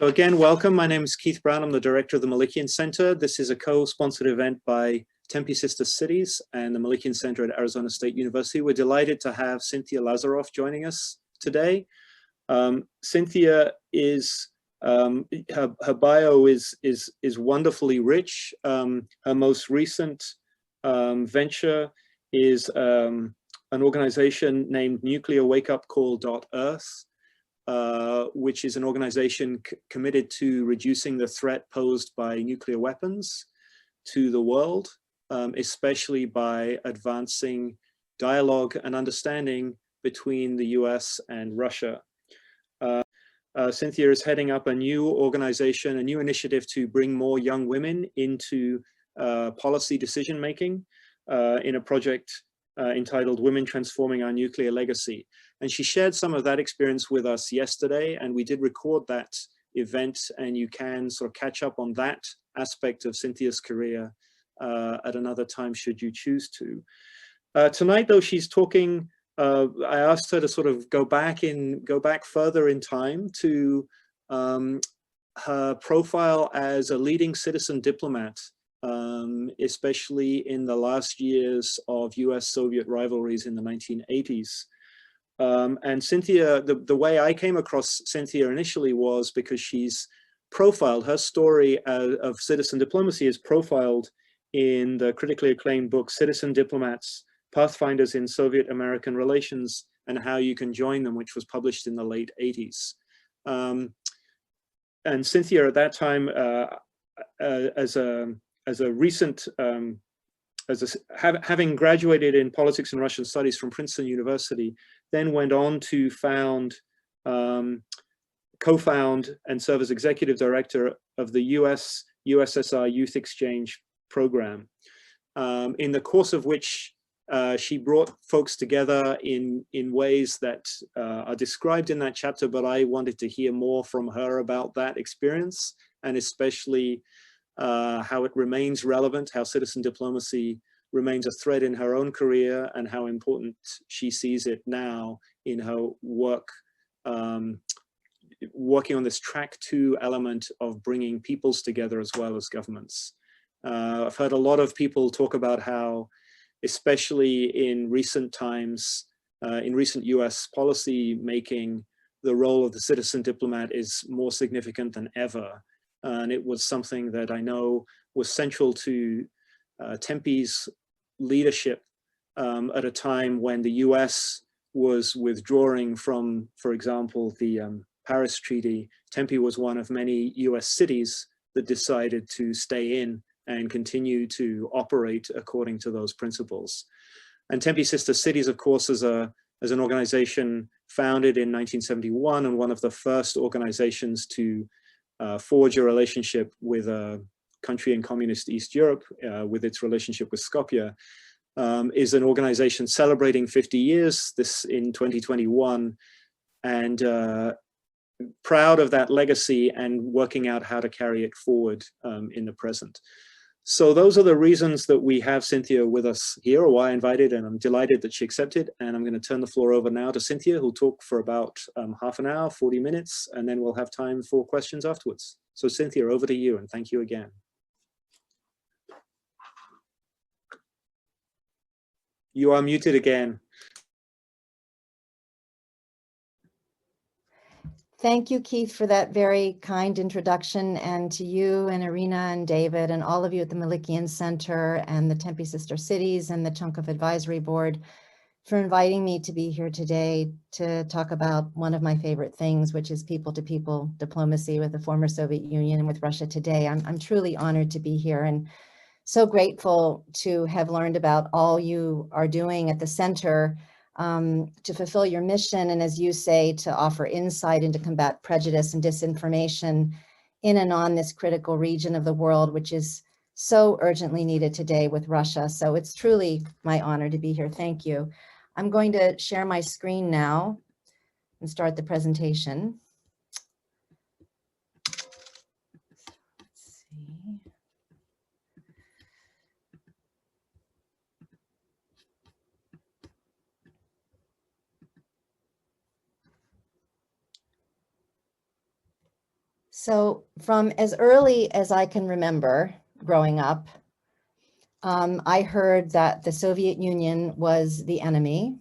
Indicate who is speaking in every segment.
Speaker 1: So again, welcome. My name is Keith Brown. I'm the director of the Melikian Center. This is a co-sponsored event by Tempe Sister Cities and the Melikian Center at Arizona State University. We're delighted to have Cynthia Lazaroff joining us today. Cynthia is, her bio is wonderfully rich. Her most recent venture is an organization named nuclearwakeupcall.earth. Which is an organization committed to reducing the threat posed by nuclear weapons to the world, especially by advancing dialogue and understanding between the US and Russia. Cynthia is heading up a new organization, a new initiative to bring more young women into policy decision-making in a project entitled Women Transforming Our Nuclear Legacy. And she shared some of that experience with us yesterday, and we did record that event, and you can sort of catch up on that aspect of Cynthia's career at another time should you choose to. Tonight, though, she's talking, I asked her to sort of go back further in time to her profile as a leading citizen diplomat, especially in the last years of US-Soviet rivalries in the 1980s. And Cynthia, the way I came across Cynthia initially was because she's profiled, her story of citizen diplomacy is profiled in the critically acclaimed book, Citizen Diplomats, Pathfinders in Soviet-American Relations and How You Can Join Them, which was published in the late 80s. And Cynthia at that time, having graduated in politics and Russian studies from Princeton University, then went on to co-found and serve as executive director of the USSR Youth Exchange Program, in the course of which she brought folks together in ways that are described in that chapter, but I wanted to hear more from her about that experience, and especially how it remains relevant, how citizen diplomacy remains a thread in her own career, and how important she sees it now in her work, working on this track 2 element of bringing peoples together as well as governments. I've heard a lot of people talk about how, especially in recent times, in recent US policy making, the role of the citizen diplomat is more significant than ever. And it was something that I know was central to Tempe's leadership at a time when the US was withdrawing from, for example, the Paris Treaty. Tempe was one of many US cities that decided to stay in and continue to operate according to those principles. And Tempe Sister Cities, of course, as an organization founded in 1971 and one of the first organizations to forge a relationship with a country in communist East Europe, with its relationship with Skopje, is an organization celebrating 50 years this in 2021, and proud of that legacy and working out how to carry it forward in the present. So those are the reasons that we have Cynthia with us here, or why I invited, and I'm delighted that she accepted. And I'm going to turn the floor over now to Cynthia, who'll talk for about half an hour, 40 minutes, and then we'll have time for questions afterwards. So Cynthia, over to you, and thank you again. You are muted again.
Speaker 2: Thank you, Keith, for that very kind introduction, and to you and Irina and David and all of you at the Melikian Center and the Tempe Sister Cities and the Chunk Advisory Board for inviting me to be here today to talk about one of my favorite things, which is people-to-people diplomacy with the former Soviet Union and with Russia today. I'm truly honored to be here and so grateful to have learned about all you are doing at the center to fulfill your mission, and as you say, to offer insight and to combat prejudice and disinformation in and on this critical region of the world, which is so urgently needed today with Russia. So it's truly my honor to be here. Thank you. I'm going to share my screen now and start the presentation. Let's see. So from as early as I can remember growing up, I heard that the Soviet Union was the enemy,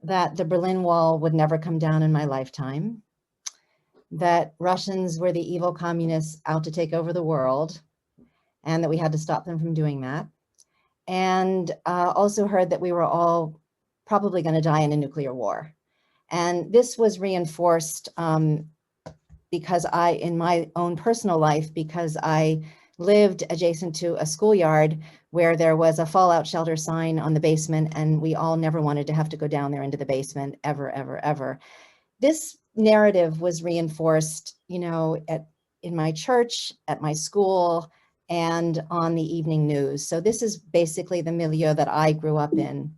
Speaker 2: that the Berlin Wall would never come down in my lifetime, that Russians were the evil communists out to take over the world, and that we had to stop them from doing that. And also heard that we were all probably going to die in a nuclear war. And this was reinforced because in my own personal life, because I lived adjacent to a schoolyard where there was a fallout shelter sign on the basement, and we all never wanted to have to go down there into the basement ever, ever, ever. This narrative was reinforced, you know, in my church, at my school, and on the evening news. So this is basically the milieu that I grew up in.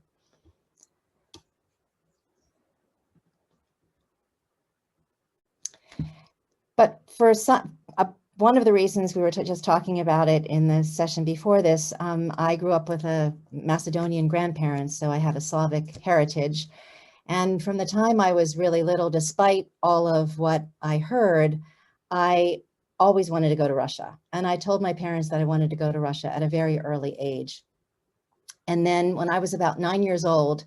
Speaker 2: But for one of the reasons we were just talking about it in the session before this, I grew up with a Macedonian grandparents, so I have a Slavic heritage. And from the time I was really little, despite all of what I heard, I always wanted to go to Russia. And I told my parents that I wanted to go to Russia at a very early age. And then when I was about 9 years old,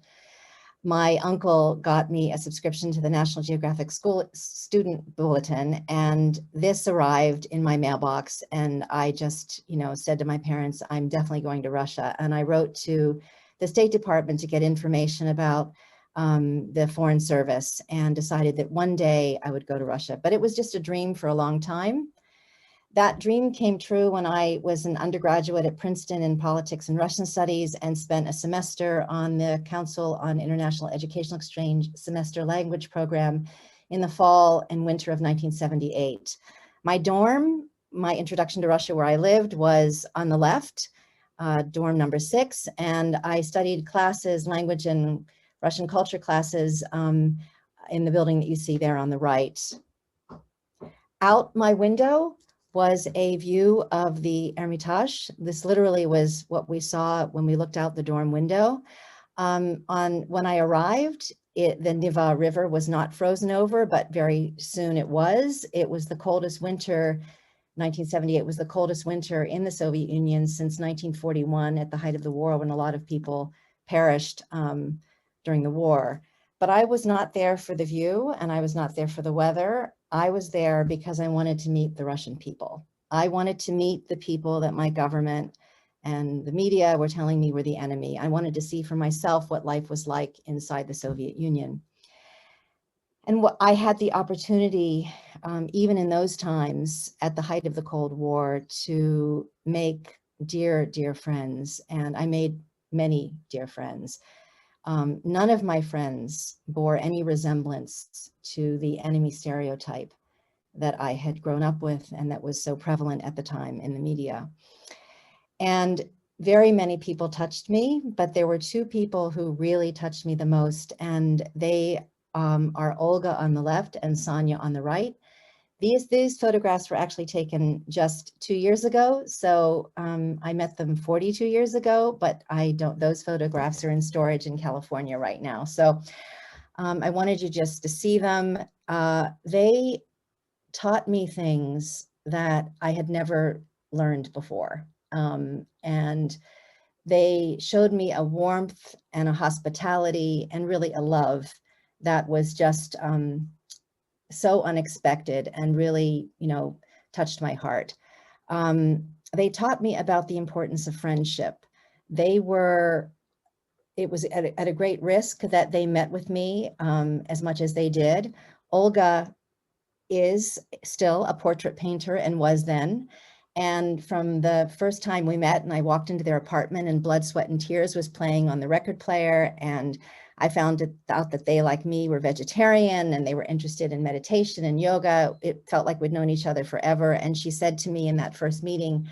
Speaker 2: my uncle got me a subscription to the National Geographic Student Bulletin, and this arrived in my mailbox. And I just, you know, said to my parents, I'm definitely going to Russia. And I wrote to the State Department to get information about the Foreign Service, and decided that one day I would go to Russia. But it was just a dream for a long time. That dream came true when I was an undergraduate at Princeton in politics and Russian studies, and spent a semester on the Council on International Educational Exchange semester language program in the fall and winter of 1978. My dorm, my introduction to Russia where I lived, was on the left, dorm number 6, and I studied classes, language and Russian culture classes, in the building that you see there on the right. Out my window was a view of the Hermitage. This literally was what we saw when we looked out the dorm window. When I arrived, the Neva River was not frozen over, but very soon it was. It was the coldest winter. 1978 was the coldest winter in the Soviet Union since 1941, at the height of the war, when a lot of people perished during the war. But I was not there for the view, and I was not there for the weather. I was there because I wanted to meet the Russian people. I wanted to meet the people that my government and the media were telling me were the enemy. I wanted to see for myself what life was like inside the Soviet Union. And what I had the opportunity, even in those times, at the height of the Cold War, to make dear, dear friends. And I made many dear friends. None of my friends bore any resemblance to the enemy stereotype that I had grown up with, and that was so prevalent at the time in the media. And very many people touched me, but there were 2 people who really touched me the most, and they are Olga on the left and Sonia on the right. These photographs were actually taken just 2 years ago. So I met them 42 years ago, but those photographs are in storage in California right now. So I wanted you just to see them. They taught me things that I had never learned before. And they showed me a warmth and a hospitality and really a love that was just so unexpected, and really, you know, touched my heart. They taught me about the importance of friendship. It was at a great risk that they met with me as much as they did. Olga is still a portrait painter, and was then. And from the first time we met and I walked into their apartment, and Blood, Sweat, and Tears was playing on the record player, and I found out that they, like me, were vegetarian, and they were interested in meditation and yoga. It felt like we'd known each other forever. And she said to me in that first meeting,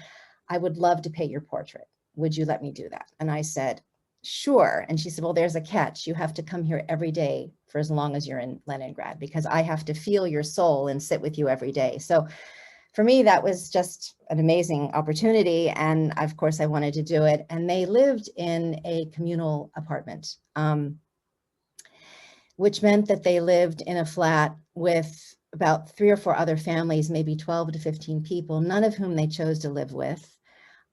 Speaker 2: I would love to paint your portrait. Would you let me do that? And I said, sure. And she said, well, there's a catch. You have to come here every day for as long as you're in Leningrad, because I have to feel your soul and sit with you every day. So for me, that was just an amazing opportunity. And of course, I wanted to do it. And they lived in a communal apartment, which meant that they lived in a flat with about 3 or 4 other families, maybe 12 to 15 people, none of whom they chose to live with.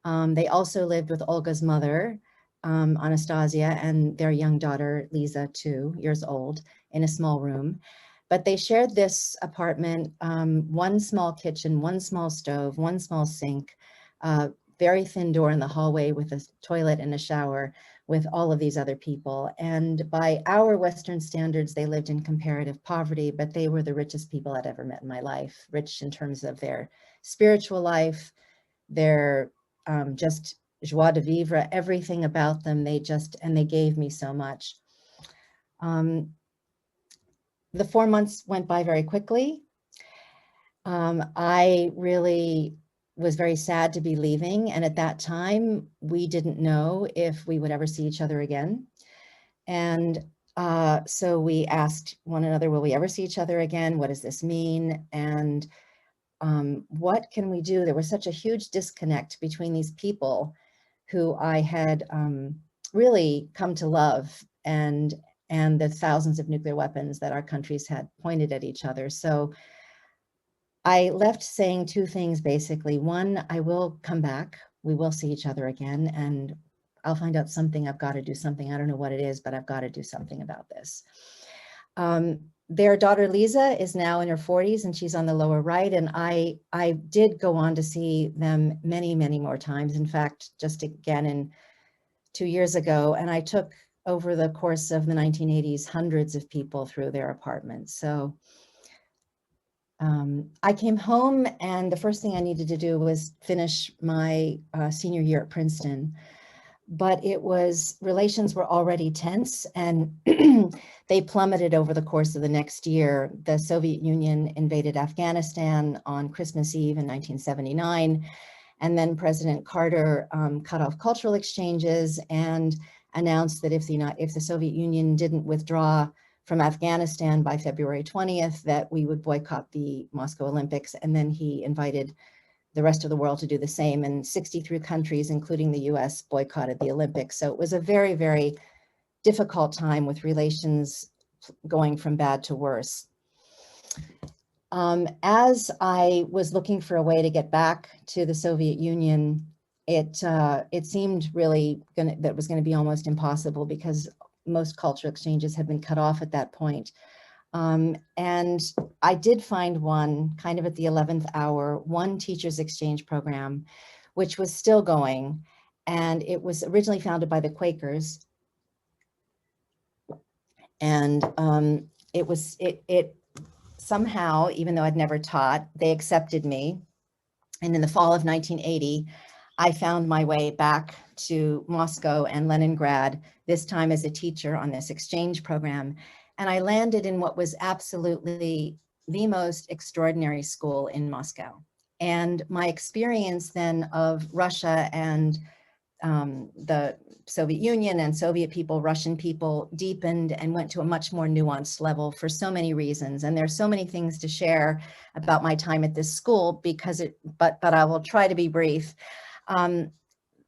Speaker 2: They also lived with Olga's mother, Anastasia, and their young daughter, Lisa, 2 years old, in a small room. But they shared this apartment, one small kitchen, one small stove, one small sink, very thin door in the hallway with a toilet and a shower with all of these other people. And by our Western standards, they lived in comparative poverty, but they were the richest people I'd ever met in my life, rich in terms of their spiritual life, their just joie de vivre, everything about them. And they gave me so much. The 4 months went by very quickly. I really was very sad to be leaving. And at that time, we didn't know if we would ever see each other again. And so we asked one another, will we ever see each other again? What does this mean? And what can we do? There was such a huge disconnect between these people who I had really come to love, and the thousands of nuclear weapons that our countries had pointed at each other. So I left saying 2 things, basically. One, I will come back. We will see each other again, and I'll find out something. I've got to do something. I don't know what it is, but I've got to do something about this. Their daughter, Lisa, is now in her 40s, and she's on the lower right. And I did go on to see them many, many more times. In fact, just again 2 years ago, and I took, over the course of the 1980s, hundreds of people through their apartment. So I came home, and the first thing I needed to do was finish my senior year at Princeton. But relations were already tense, and they plummeted over the course of the next year. The Soviet Union invaded Afghanistan on Christmas Eve in 1979. And then President Carter cut off cultural exchanges and announced that if the Soviet Union didn't withdraw from Afghanistan by February 20th, that we would boycott the Moscow Olympics. And then he invited the rest of the world to do the same. And 63 countries, including the US, boycotted the Olympics. So it was a very, very difficult time, with relations going from bad to worse. As I was looking for a way to get back to the Soviet Union, it seemed really that it was going to be almost impossible, because most cultural exchanges had been cut off at that point. And I did find one, kind of at the 11th hour, one teachers exchange program, which was still going. And it was originally founded by the Quakers. And it somehow, even though I'd never taught, they accepted me. And in the fall of 1980, I found my way back to Moscow and Leningrad, this time as a teacher on this exchange program. And I landed in what was absolutely the most extraordinary school in Moscow. And my experience then of Russia and the Soviet Union and Soviet people, Russian people, deepened and went to a much more nuanced level for so many reasons. And there's so many things to share about my time at this school, but I will try to be brief.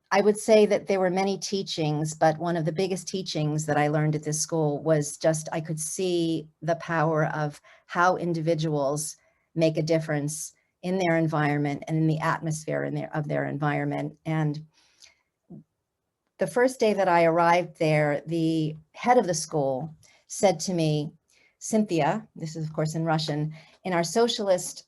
Speaker 2: I would say that there were many teachings, but one of the biggest teachings that I learned at this school was just, I could see the power of how individuals make a difference in their environment and in the atmosphere of their environment. And the first day that I arrived there, the head of the school said to me, Cynthia, this is of course in Russian, in our socialist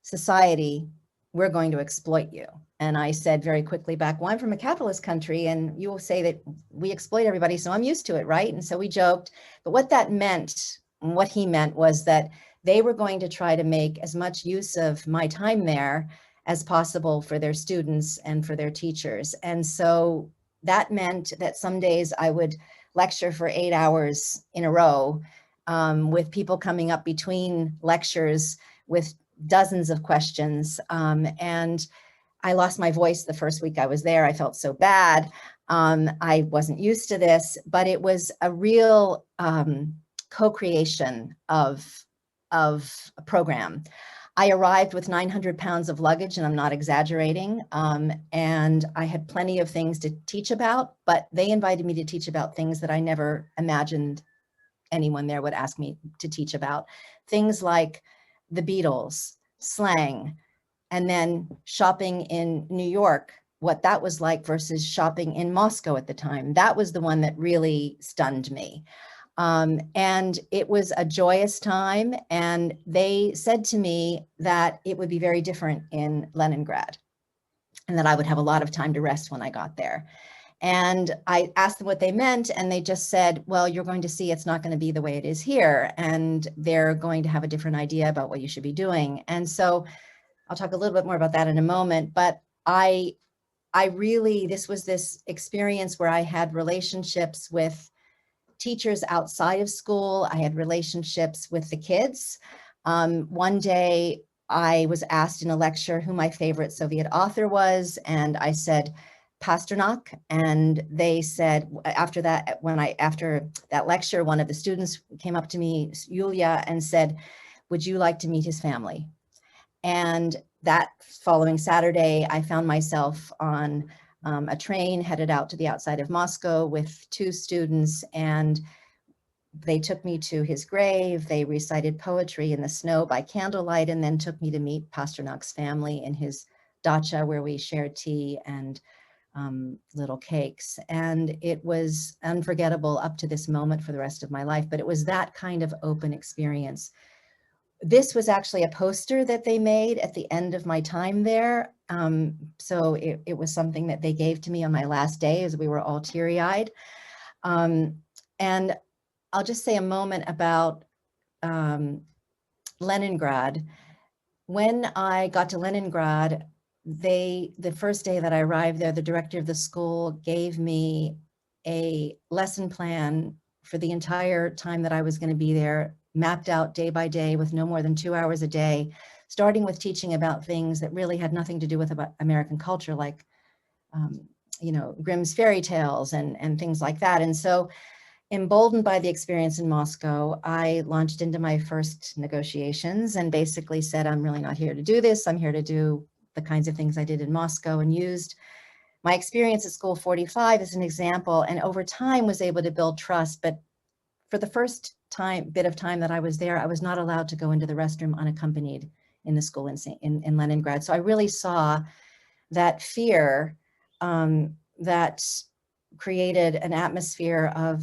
Speaker 2: society, we're going to exploit you. And I said very quickly back, well, I'm from a capitalist country, and you will say that we exploit everybody, so I'm used to it, right? And so we joked. But what that meant, and what he meant, was that they were going to try to make as much use of my time there as possible for their students and for their teachers. And so that meant that some days I would lecture for 8 hours in a row, with people coming up between lectures with dozens of questions. And I lost my voice the first week I was there. I felt so bad. I wasn't used to this, but it was a real co-creation of a program. I arrived with 900 pounds of luggage, and I'm not exaggerating. And I had plenty of things to teach about, but they invited me to teach about things that I never imagined anyone there would ask me to teach about. Things like the Beatles, slang, and then shopping in New York, what that was like versus shopping in Moscow at the time. That was the one that really stunned me. And it was a joyous time. And they said to me that it would be very different in Leningrad and that I would have a lot of time to rest when I got there. And I asked them what they meant, and they just said, well, you're going to see it's not going to be the way it is here, and they're going to have a different idea about what you should be doing. And so I'll talk a little bit more about that in a moment, but I really, this was this experience where I had relationships with teachers outside of school. I had relationships with the kids. One day I was asked in a lecture who my favorite Soviet author was, and I said, Pasternak. And they said, after that lecture, one of the students came up to me, Yulia, and said, would you like to meet his family? And that following Saturday, I found myself on a train headed out to the outside of Moscow with 2 students, and they took me to his grave. They recited poetry in the snow by candlelight, and then took me to meet Pasternak's family in his dacha, where we shared tea and little cakes. And it was unforgettable up to this moment for the rest of my life, but it was that kind of open experience. This was actually a poster that they made at the end of my time there. So it was something that they gave to me on my last day as we were all teary-eyed. And I'll just say a moment about Leningrad. When I got to Leningrad, the first day that I arrived there, the director of the school gave me a lesson plan for the entire time that I was going to be there, mapped out day by day with no more than 2 hours a day, starting with teaching about things that really had nothing to do with American culture, like, you know, Grimm's fairy tales and things like that. And so, emboldened by the experience in Moscow, I launched into my first negotiations and basically said, I'm really not here to do this. I'm here to do the kinds of things I did in Moscow, and used my experience at School 45 as an example, and over time was able to build trust. But for the first bit of time that I was there, I was not allowed to go into the restroom unaccompanied in the school in Leningrad. So I really saw that fear that created an atmosphere of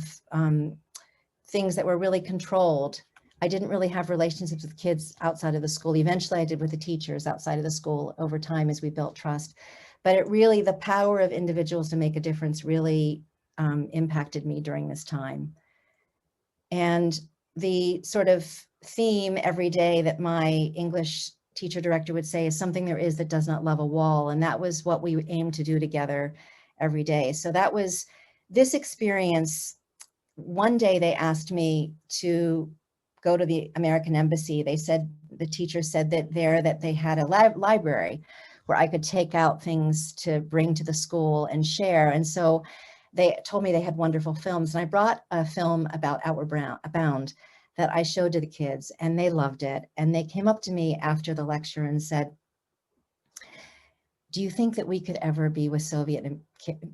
Speaker 2: things that were really controlled. I didn't really have relationships with kids outside of the school. Eventually I did with the teachers outside of the school over time as we built trust. But it really, the power of individuals to make a difference really impacted me during this time. And the sort of theme every day that my English teacher director would say is, something there is that does not love a wall. And that was what we aimed to do together every day. So that was this experience. One day they asked me to go to the American embassy. They said, the teacher said that they had a library where I could take out things to bring to the school and share. And so they told me they had wonderful films. And I brought a film about Outward Bound that I showed to the kids, and they loved it. And they came up to me after the lecture and said, do you think that we could ever be with Soviet and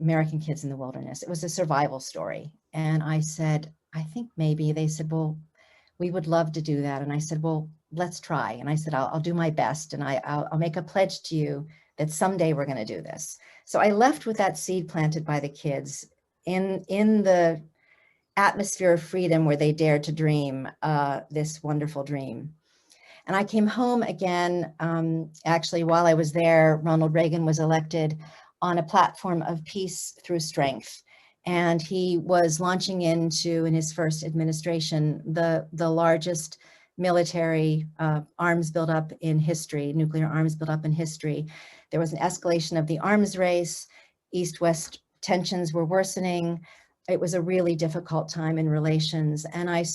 Speaker 2: American kids in the wilderness? It was a survival story. And I said, I think maybe. They said, well, we would love to do that. And I said, well, let's try. And I said, I'll do my best. And I'll make a pledge to you that someday we're going to do this. So I left with that seed planted by the kids in the atmosphere of freedom where they dared to dream this wonderful dream. And I came home again. Actually, while I was there, Ronald Reagan was elected on a platform of peace through strength. And he was launching into, in his first administration, the largest military arms buildup in history, nuclear arms buildup in history. There was an escalation of the arms race. East-West tensions were worsening. It was a really difficult time in relations. And I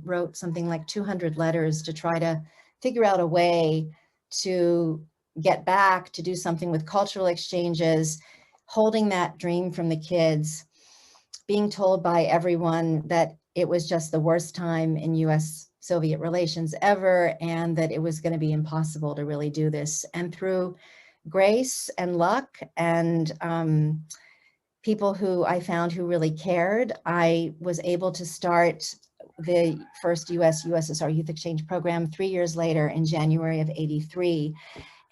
Speaker 2: wrote something like 200 letters to try to figure out a way to get back, to do something with cultural exchanges, holding that dream from the kids, being told by everyone that it was just the worst time in US-Soviet relations ever, and that it was going to be impossible to really do this. And through grace and luck and people who I found who really cared, I was able to start the first US-USSR Youth Exchange Program 3 years later in January of '83.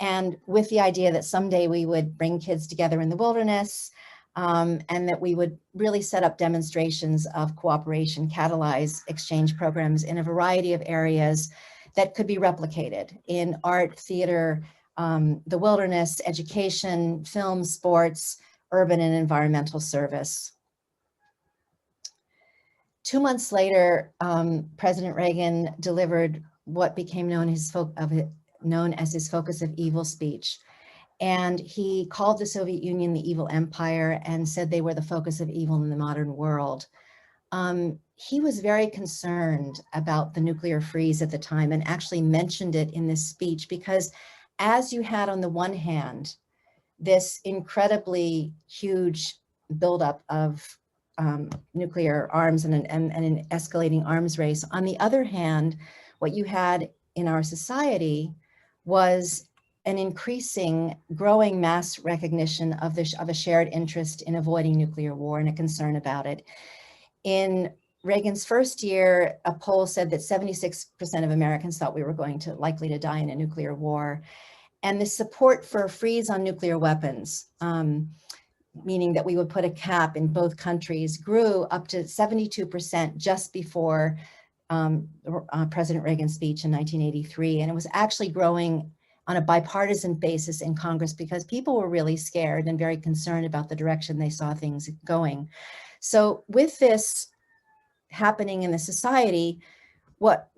Speaker 2: And with the idea that someday we would bring kids together in the wilderness, and that we would really set up demonstrations of cooperation, catalyze exchange programs in a variety of areas that could be replicated in art, theater, the wilderness, education, film, sports, urban and environmental service. 2 months later, President Reagan delivered what became known as his focus of evil speech. And he called the Soviet Union the evil empire and said they were the focus of evil in the modern world. He was very concerned about the nuclear freeze at the time and actually mentioned it in this speech because as you had on the one hand, this incredibly huge buildup of nuclear arms and an escalating arms race, on the other hand, what you had in our society was an increasing, growing mass recognition of a shared interest in avoiding nuclear war and a concern about it. In Reagan's first year, a poll said that 76% of Americans thought we were likely to die in a nuclear war. And the support for a freeze on nuclear weapons, meaning that we would put a cap in both countries, grew up to 72% just before President Reagan's speech in 1983. And it was actually growing on a bipartisan basis in Congress because people were really scared and very concerned about the direction they saw things going. So with this happening in the society, what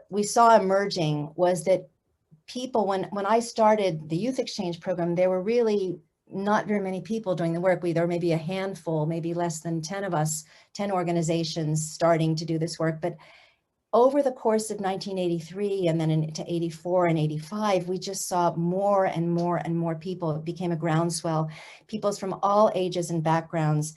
Speaker 2: we saw emerging was that people, when I started the youth exchange program, there were really not very many people doing the work. There were maybe a handful, maybe less than 10 of us, 10 organizations starting to do this work. But over the course of 1983 and then into 84 and 85, we just saw more and more and more people. It became a groundswell, peoples from all ages and backgrounds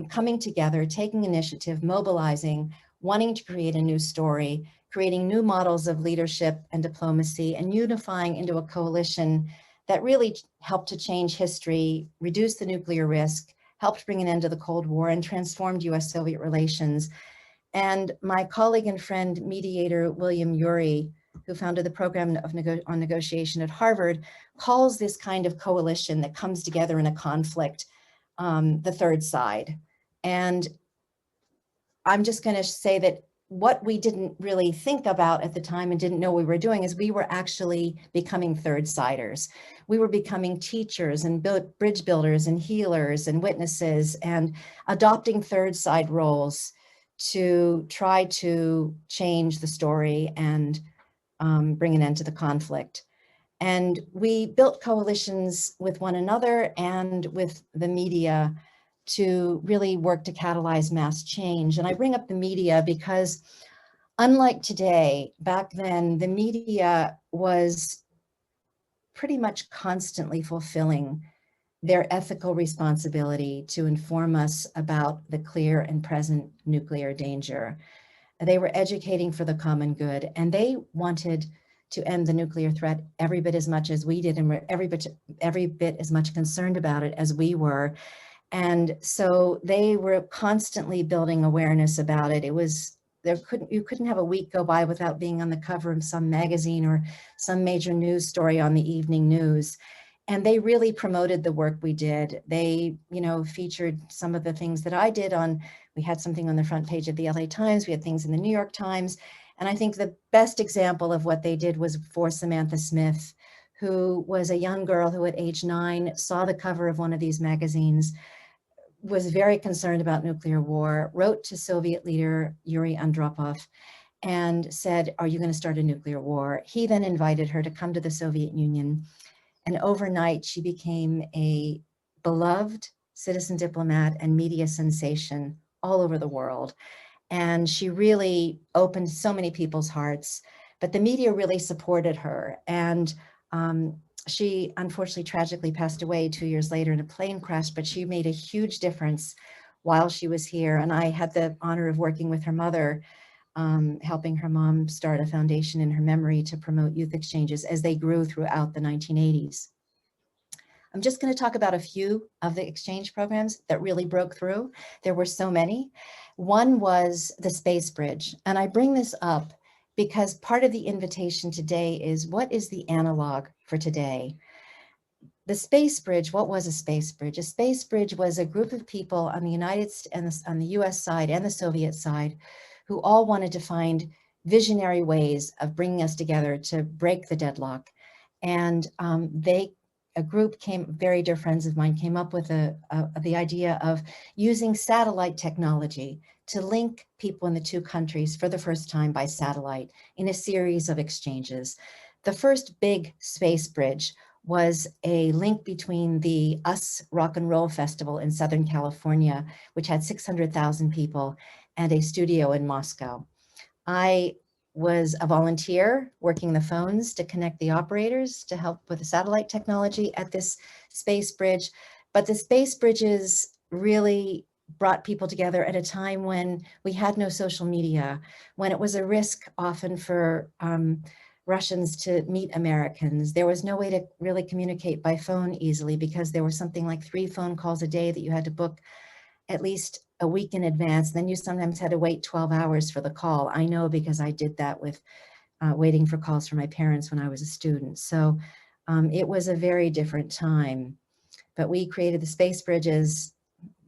Speaker 2: coming together, taking initiative, mobilizing, wanting to create a new story, creating new models of leadership and diplomacy, and unifying into a coalition that really helped to change history, reduce the nuclear risk, helped bring an end to the Cold War, and transformed US-Soviet relations. And my colleague and friend, mediator William Ury, who founded the program on negotiation at Harvard, calls this kind of coalition that comes together in a conflict, the third side. And I'm just going to say that what we didn't really think about at the time and didn't know we were doing is we were actually becoming third-siders. We were becoming teachers and bridge builders and healers and witnesses and adopting third-side roles to try to change the story and bring an end to the conflict. And we built coalitions with one another and with the media to really work to catalyze mass change. And I bring up the media because unlike today, back then, the media was pretty much constantly fulfilling their ethical responsibility to inform us about the clear and present nuclear danger. They were educating for the common good, and they wanted to end the nuclear threat every bit as much as we did, and were every bit as much concerned about it as we were. And so they were constantly building awareness about it. It was, you couldn't have a week go by without being on the cover of some magazine or some major news story on the evening news. And they really promoted the work we did. They, featured some of the things that I did we had something on the front page of the LA Times, we had things in the New York Times. And I think the best example of what they did was for Samantha Smith, who was a young girl who at age 9 saw the cover of one of these magazines, was very concerned about nuclear war, wrote to Soviet leader Yuri Andropov and said, "Are you going to start a nuclear war?" He then invited her to come to the Soviet Union. And overnight, she became a beloved citizen diplomat and media sensation all over the world. And she really opened so many people's hearts, but the media really supported her. And she unfortunately tragically passed away 2 years later in a plane crash, but she made a huge difference while she was here. And I had the honor of working with her mother, helping her mom start a foundation in her memory to promote youth exchanges as they grew throughout the 1980s. I'm just going to talk about a few of the exchange programs that really broke through. There were so many. One was the Space Bridge. And I bring this up because part of the invitation today is, what is the analog for today? The Space Bridge, what was a Space Bridge? A Space Bridge was a group of people on the on the US side and the Soviet side who all wanted to find visionary ways of bringing us together to break the deadlock. And a group very dear friends of mine came up with the idea of using satellite technology to link people in the two countries for the first time by satellite in a series of exchanges. The first big space bridge was a link between the US Rock and Roll Festival in Southern California, which had 600,000 people, and a studio in Moscow. I was a volunteer working the phones to connect the operators to help with the satellite technology at this space bridge. But the space bridges really brought people together at a time when we had no social media, when it was a risk often for Russians to meet Americans. There was no way to really communicate by phone easily because there was something like 3 phone calls a day that you had to book at least a week in advance. Then you sometimes had to wait 12 hours for the call. I know because I did that with waiting for calls from my parents when I was a student. So it was a very different time. But we created the space bridges,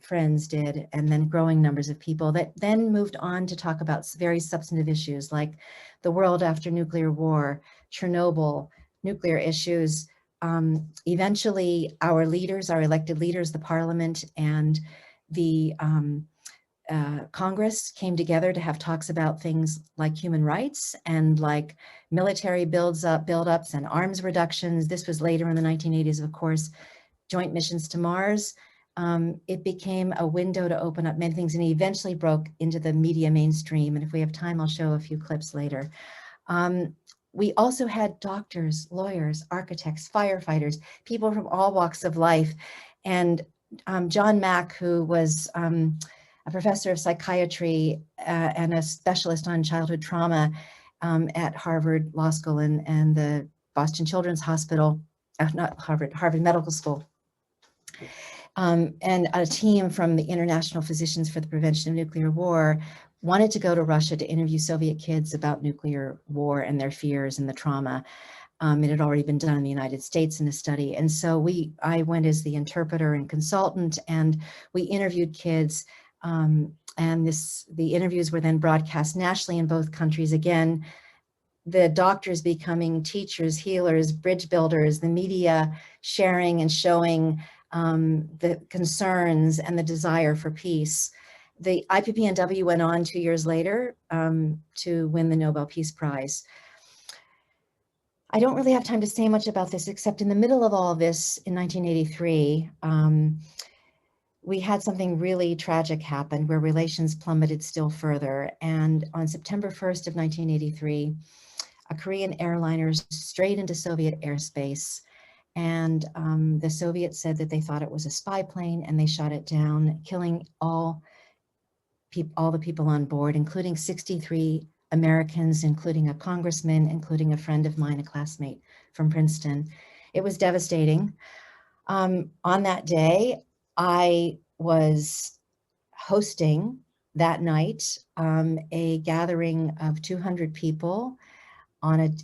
Speaker 2: friends did, and then growing numbers of people that then moved on to talk about very substantive issues like the world after nuclear war, Chernobyl, nuclear issues. Eventually, our leaders, our elected leaders, the parliament and the Congress came together to have talks about things like human rights and like military buildups and arms reductions. This was later in the 1980s, of course, joint missions to Mars. It became a window to open up many things, and it eventually broke into the media mainstream. And if we have time, I'll show a few clips later. We also had doctors, lawyers, architects, firefighters, people from all walks of life. And John Mack, who was a professor of psychiatry and a specialist on childhood trauma at Harvard Law School and the Boston Children's Hospital, not Harvard, Harvard Medical School. And a team from the International Physicians for the Prevention of Nuclear War wanted to go to Russia to interview Soviet kids about nuclear war and their fears and the trauma. It had already been done in the United States in a study. And so I went as the interpreter and consultant, and we interviewed kids. And the interviews were then broadcast nationally in both countries. Again, the doctors becoming teachers, healers, bridge builders, the media sharing and showing the concerns and the desire for peace. The IPPNW went on 2 years later to win the Nobel Peace Prize. I don't really have time to say much about this, except in the middle of all of this in 1983, we had something really tragic happen where relations plummeted still further. And on September 1st of 1983, a Korean airliner strayed into Soviet airspace. And the Soviets said that they thought it was a spy plane, and they shot it down, killing all the people on board, including 63 Americans, including a congressman, including a friend of mine, a classmate from Princeton. It was devastating. On that day, I was hosting that night a gathering of 200 people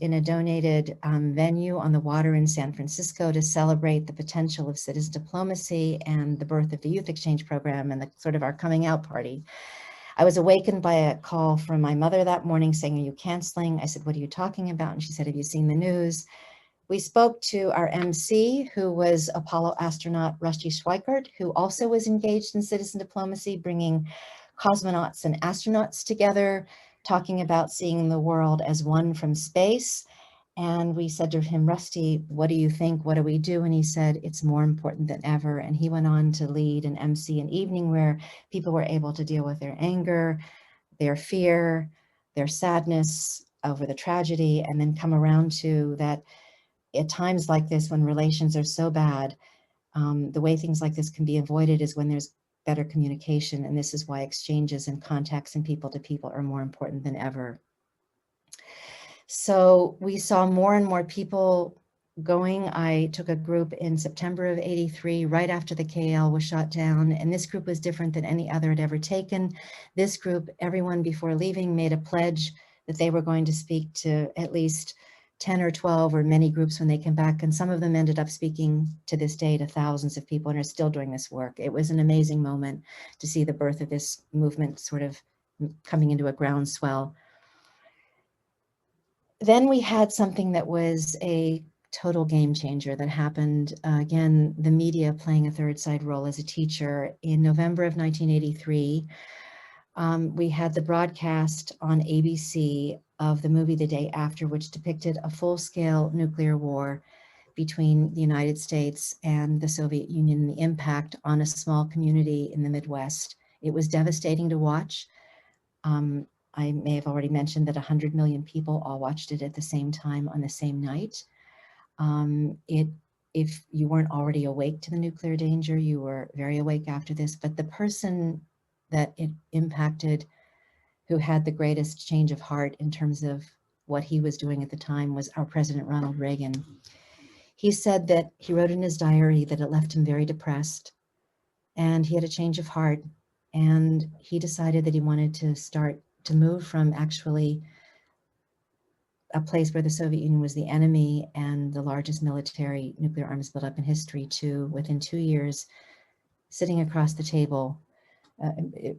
Speaker 2: in a donated venue on the water in San Francisco to celebrate the potential of citizen diplomacy and the birth of the youth exchange program and the sort of our coming out party. I was awakened by a call from my mother that morning saying, "Are you canceling?" I said, "What are you talking about?" And she said, "Have you seen the news?" We spoke to our MC, who was Apollo astronaut Rusty Schweikart, who also was engaged in citizen diplomacy, bringing cosmonauts and astronauts together, talking about seeing the world as one from space. And we said to him, "Rusty, what do you think? What do we do?" And he said, "It's more important than ever." And he went on to lead and MC an evening where people were able to deal with their anger, their fear, their sadness over the tragedy, and then come around to that at times like this, when relations are so bad, the way things like this can be avoided is when there's better communication. And this is why exchanges and contacts and people to people are more important than ever. So we saw more and more people going. I took a group in September of '83, right after the KL was shot down. And this group was different than any other I'd ever taken. This group, everyone before leaving made a pledge that they were going to speak to at least 10 or 12 or many groups when they came back. And some of them ended up speaking to this day to thousands of people and are still doing this work. It was an amazing moment to see the birth of this movement sort of coming into a groundswell. Then we had something that was a total game changer that happened. Again, the media playing a third side role as a teacher. In November of 1983, we had the broadcast on ABC of the movie The Day After, which depicted a full-scale nuclear war between the United States and the Soviet Union and the impact on a small community in the Midwest. It was devastating to watch. I may have already mentioned that 100 million people all watched it at the same time on the same night. If you weren't already awake to the nuclear danger, you were very awake after this, but the person that it impacted who had the greatest change of heart in terms of what he was doing at the time was our President Ronald Reagan. He said that he wrote in his diary that it left him very depressed and he had a change of heart, and he decided that he wanted to start to move from actually a place where the Soviet Union was the enemy and the largest military nuclear arms built up in history to, within 2 years, sitting across the table,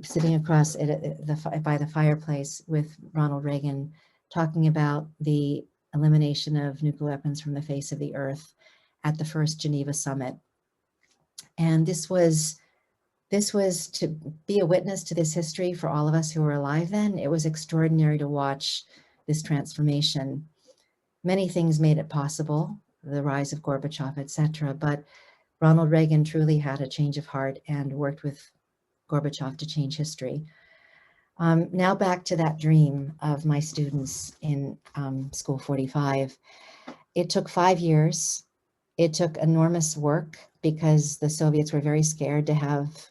Speaker 2: sitting across by the fireplace with Ronald Reagan, talking about the elimination of nuclear weapons from the face of the earth at the first Geneva summit. And this was to be a witness to this history for all of us who were alive then. It was extraordinary to watch this transformation. Many things made it possible, the rise of Gorbachev, etc. But Ronald Reagan truly had a change of heart and worked with Gorbachev to change history. Now back to that dream of my students in School 45. It took 5 years. It took enormous work because the Soviets were very scared to have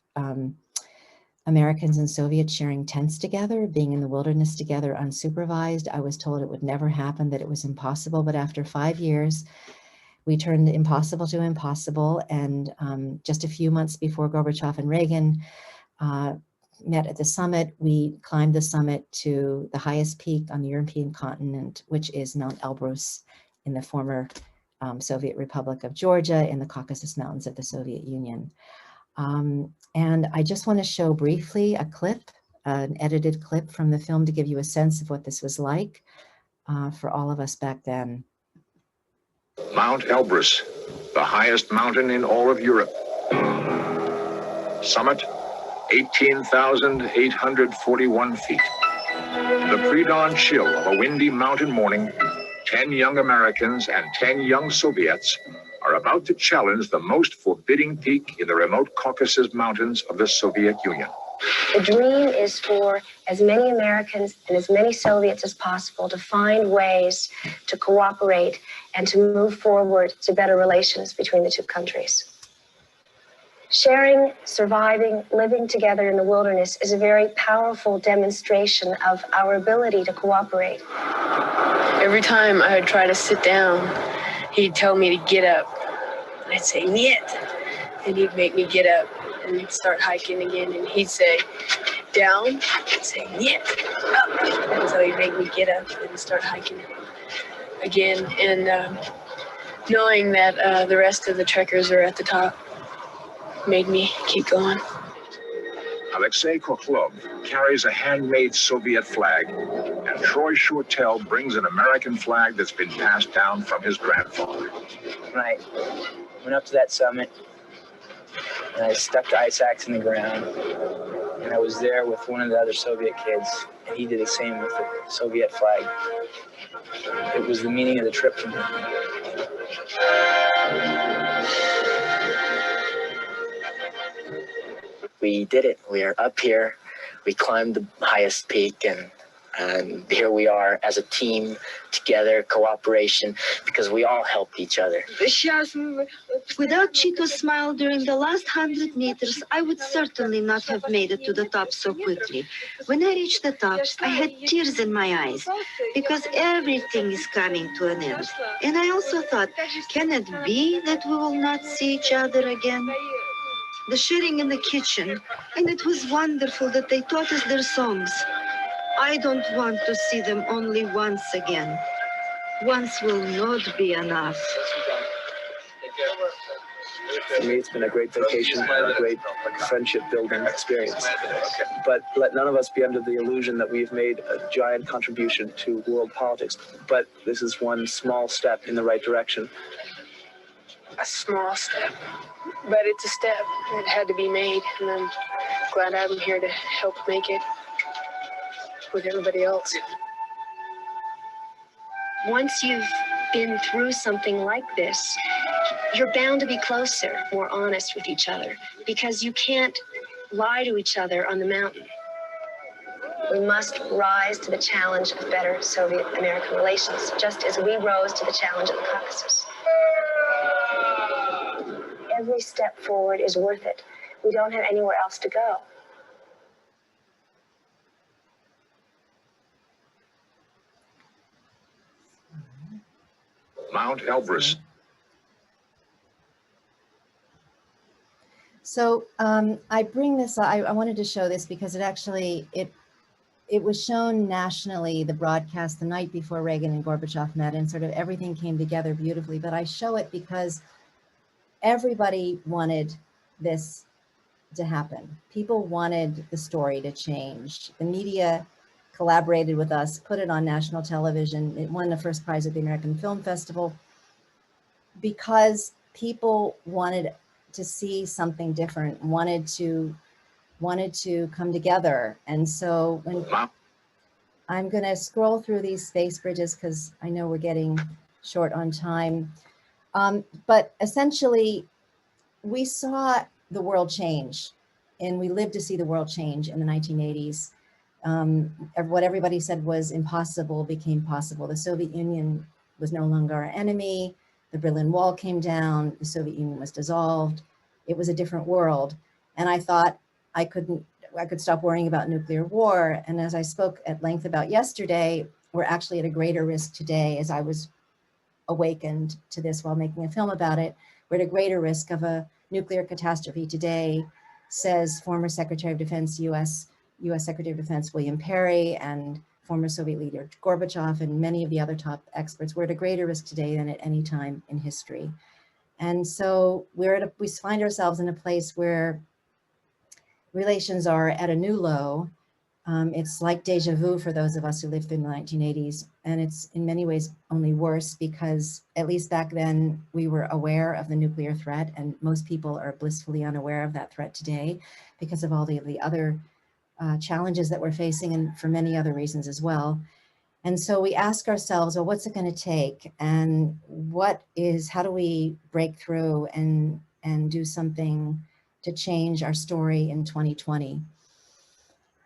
Speaker 2: Americans and Soviets sharing tents together, being in the wilderness together unsupervised. I was told it would never happen, that it was impossible. But after 5 years, we turned impossible to impossible. And just a few months before Gorbachev and Reagan met at the summit, we climbed the summit to the highest peak on the European continent, which is Mount Elbrus in the former Soviet Republic of Georgia in the Caucasus Mountains of the Soviet Union. And I just want to show briefly a clip, an edited clip from the film to give you a sense of what this was like for all of us back then.
Speaker 3: Mount Elbrus, the highest mountain in all of Europe. Summit, 18,841 feet. In the pre-dawn chill of a windy mountain morning, 10 young Americans and 10 young Soviets are about to challenge the most forbidding peak in the remote Caucasus Mountains of the Soviet Union.
Speaker 4: The dream is for as many Americans and as many Soviets as possible to find ways to cooperate and to move forward to better relations between the two countries. Sharing, surviving, living together in the wilderness is a very powerful demonstration of our ability to cooperate.
Speaker 5: Every time I would try to sit down, he'd tell me to get up. And I'd say, "Niet." And he'd make me get up. And we'd start hiking again. And he'd say, "Down." I'd say, "Niet." Up. And so he'd make me get up and start hiking again. And knowing that the rest of the trekkers are at the top made me keep going.
Speaker 3: Alexei Kokhlov carries a handmade Soviet flag, and Troy Shortell brings an American flag that's been passed down from his grandfather.
Speaker 6: When I went up to that summit, and I stuck the ice axe in the ground, and I was there with one of the other Soviet kids, and he did the same with the Soviet flag. It was the meaning of the trip for me. We did it. We are up here. We climbed the highest peak, and And here we are as a team together, cooperation, because we all helped each other.
Speaker 7: Without Chito's smile during the last 100 meters, I would certainly not have made it to the top so quickly. When I reached the top, I had tears in my eyes because everything is coming to an end. And I also thought, can it be that we will not see each other again? The sharing in the kitchen, and it was wonderful that they taught us their songs. I don't want to see them only once again. Once will not be enough.
Speaker 8: For me, it's been a great vacation, a great friendship building experience. But let none of us be under the illusion that we've made a giant contribution to world politics. But this is one small step in the right direction.
Speaker 5: A small step, but it's a step. It had to be made, and I'm glad I'm here to help make it with everybody else.
Speaker 4: Once you've been through something like this, you're bound to be closer, more honest with each other, because you can't lie to each other on the mountain. We must rise to the challenge of better Soviet-American relations, just as we rose to the challenge of the Caucasus. Every step forward is worth it. We don't have anywhere else to go.
Speaker 3: Mount Elbrus.
Speaker 2: So I bring this, I wanted to show this because it actually, it was shown nationally, the broadcast the night before Reagan and Gorbachev met, and sort of everything came together beautifully. But I show it because everybody wanted this to happen. People wanted the story to change. The media collaborated with us, put it on national television. It won the first prize at the American Film Festival because people wanted to see something different, wanted to come together. And so when I'm going to scroll through these space bridges because I know we're getting short on time. But essentially, we saw the world change, and we lived to see the world change in the 1980s. What everybody said was impossible became possible. The Soviet Union was no longer our enemy. The Berlin Wall came down. The Soviet Union was dissolved. It was a different world. And I thought I could stop worrying about nuclear war. And as I spoke at length about yesterday, we're actually at a greater risk today. As I was awakened to this while making a film about it, we're at a greater risk of a nuclear catastrophe today, says former Secretary of Defense, U.S. Secretary of Defense William Perry, and former Soviet leader Gorbachev, and many of the other top experts. We're at a greater risk today than at any time in history. And so we find ourselves in a place where relations are at a new low. It's like deja vu for those of us who lived through the 1980s. And it's in many ways only worse because at least back then we were aware of the nuclear threat, and most people are blissfully unaware of that threat today because of all the other challenges that we're facing, and for many other reasons as well. And so we ask ourselves, well, what's it going to take? And how do we break through and do something to change our story in 2020?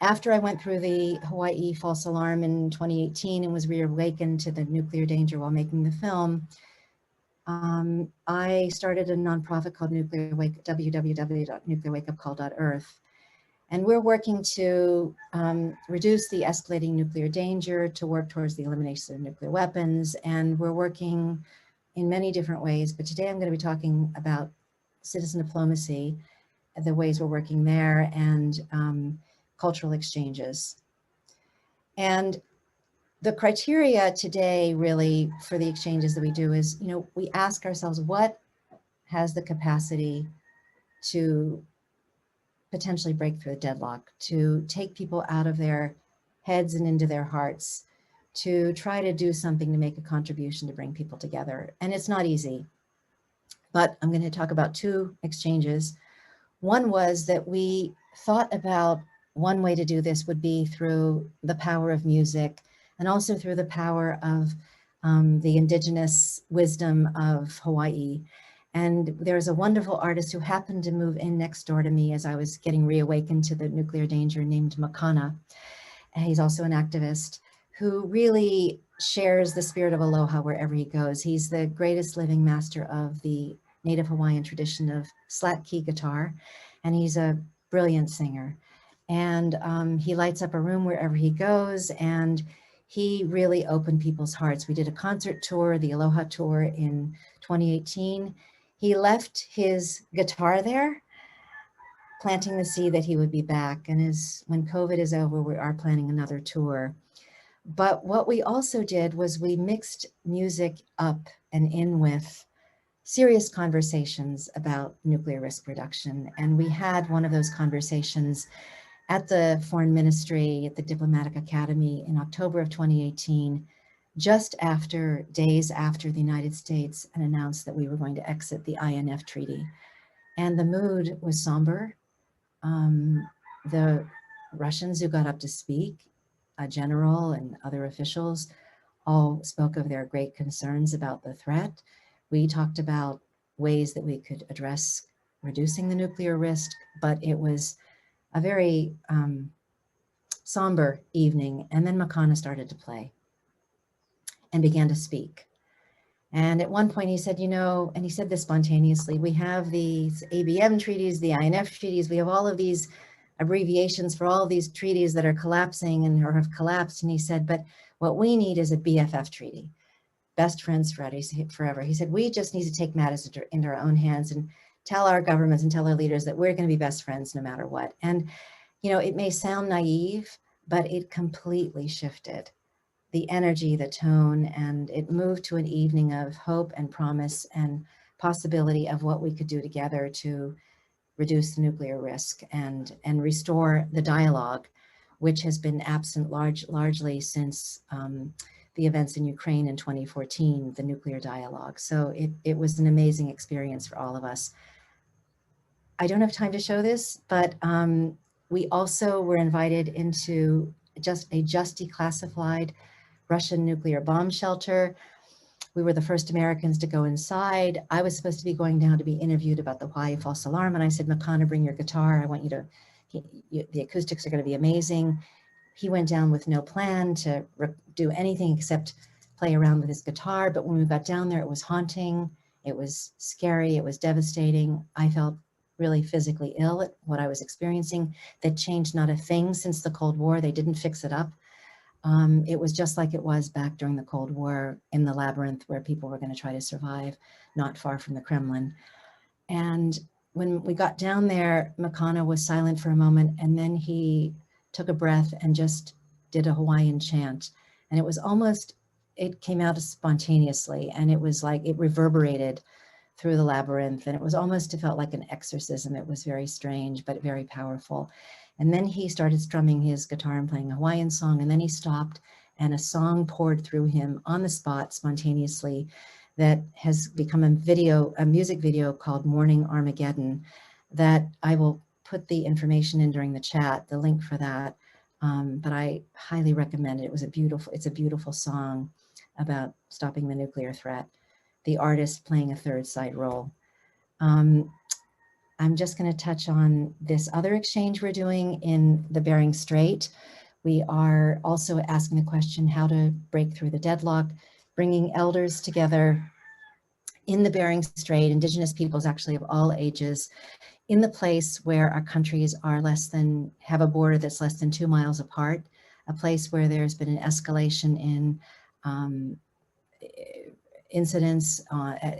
Speaker 2: After I went through the Hawaii false alarm in 2018 and was reawakened to the nuclear danger while making the film, I started a nonprofit called www.nuclearwakeupcall.earth. And we're working to reduce the escalating nuclear danger, to work towards the elimination of nuclear weapons. And we're working in many different ways. But today I'm going to be talking about citizen diplomacy, the ways we're working there, and cultural exchanges. And the criteria today really for the exchanges that we do is, we ask ourselves what has the capacity to potentially break through a deadlock, to take people out of their heads and into their hearts, to try to do something to make a contribution to bring people together. And it's not easy, but I'm going to talk about two exchanges. One was that we thought about one way to do this would be through the power of music, and also through the power of the indigenous wisdom of Hawaii. And there's a wonderful artist who happened to move in next door to me as I was getting reawakened to the nuclear danger, named Makana. and he's also an activist who really shares the spirit of aloha wherever he goes. He's the greatest living master of the Native Hawaiian tradition of slat key guitar, and he's a brilliant singer. And he lights up a room wherever he goes, and he really opened people's hearts. We did a concert tour, the Aloha Tour in 2018. He left his guitar there, planting the seed that he would be back. And when COVID is over, we are planning another tour. But what we also did was we mixed music up and in with serious conversations about nuclear risk reduction. And we had one of those conversations at the Foreign Ministry at the Diplomatic Academy in October of 2018, just days after the United States had announced that we were going to exit the INF Treaty. And the mood was somber. The Russians who got up to speak, a general and other officials, all spoke of their great concerns about the threat. We talked about ways that we could address reducing the nuclear risk, but it was a very somber evening. And then Makana started to play and began to speak. And at one point he said, you know, and he said this spontaneously, we have these ABM treaties, the INF treaties, we have all of these abbreviations for all of these treaties that are collapsing and or have collapsed. And he said, but what we need is a BFF treaty, best friends forever. He said, we just need to take matters into our own hands and tell our governments and tell our leaders that we're going to be best friends no matter what. And, you know, it may sound naive, but it completely shifted the energy, the tone, and it moved to an evening of hope and promise and possibility of what we could do together to reduce the nuclear risk and restore the dialogue, which has been absent largely since the events in Ukraine in 2014, the nuclear dialogue. So it was an amazing experience for all of us. I don't have time to show this, but we also were invited into just declassified Russian nuclear bomb shelter. We were the first Americans to go inside. I was supposed to be going down to be interviewed about the Hawaii false alarm. And I said, Makana, bring your guitar. I want you to, the acoustics are going to be amazing. He went down with no plan to do anything except play around with his guitar. But when we got down there, it was haunting. It was scary. It was devastating. I felt really physically ill at what I was experiencing. That changed not a thing since the Cold War. They didn't fix it up. It was just like it was back during the Cold War in the labyrinth where people were going to try to survive not far from the Kremlin. And when we got down there, Makana was silent for a moment, and then he took a breath and just did a Hawaiian chant. And it was almost, it came out spontaneously, and it was like it reverberated through the labyrinth, and it was almost, it felt like an exorcism. It was very strange, but very powerful. And then he started strumming his guitar and playing a Hawaiian song, and then he stopped and a song poured through him on the spot spontaneously that has become a music video called Morning Armageddon that I will put the information in during the chat, the link for that. But I highly recommend it. It's a beautiful song about stopping the nuclear threat. The artist playing a third side role. I'm just going to touch on this other exchange we're doing in the Bering Strait. We are also asking the question how to break through the deadlock, bringing elders together in the Bering Strait, indigenous peoples actually of all ages, in the place where our countries are have a border that's less than 2 miles apart, a place where there's been an escalation in incidents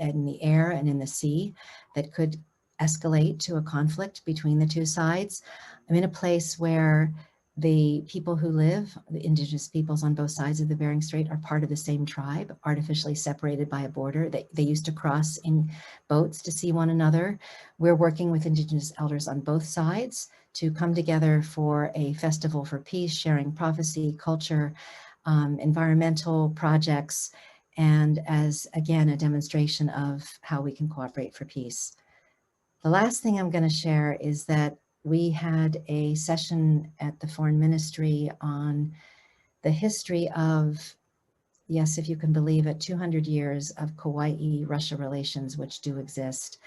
Speaker 2: in the air and in the sea that could escalate to a conflict between the two sides. I'm in a place where the people who live, the indigenous peoples on both sides of the Bering Strait, are part of the same tribe, artificially separated by a border. They used to cross in boats to see one another. We're working with indigenous elders on both sides to come together for a festival for peace, sharing prophecy, culture, environmental projects, and as, again, a demonstration of how we can cooperate for peace. The last thing I'm going to share is that we had a session at the Foreign Ministry on the history of, yes, if you can believe it, 200 years of Kauai-Russia relations, which do exist.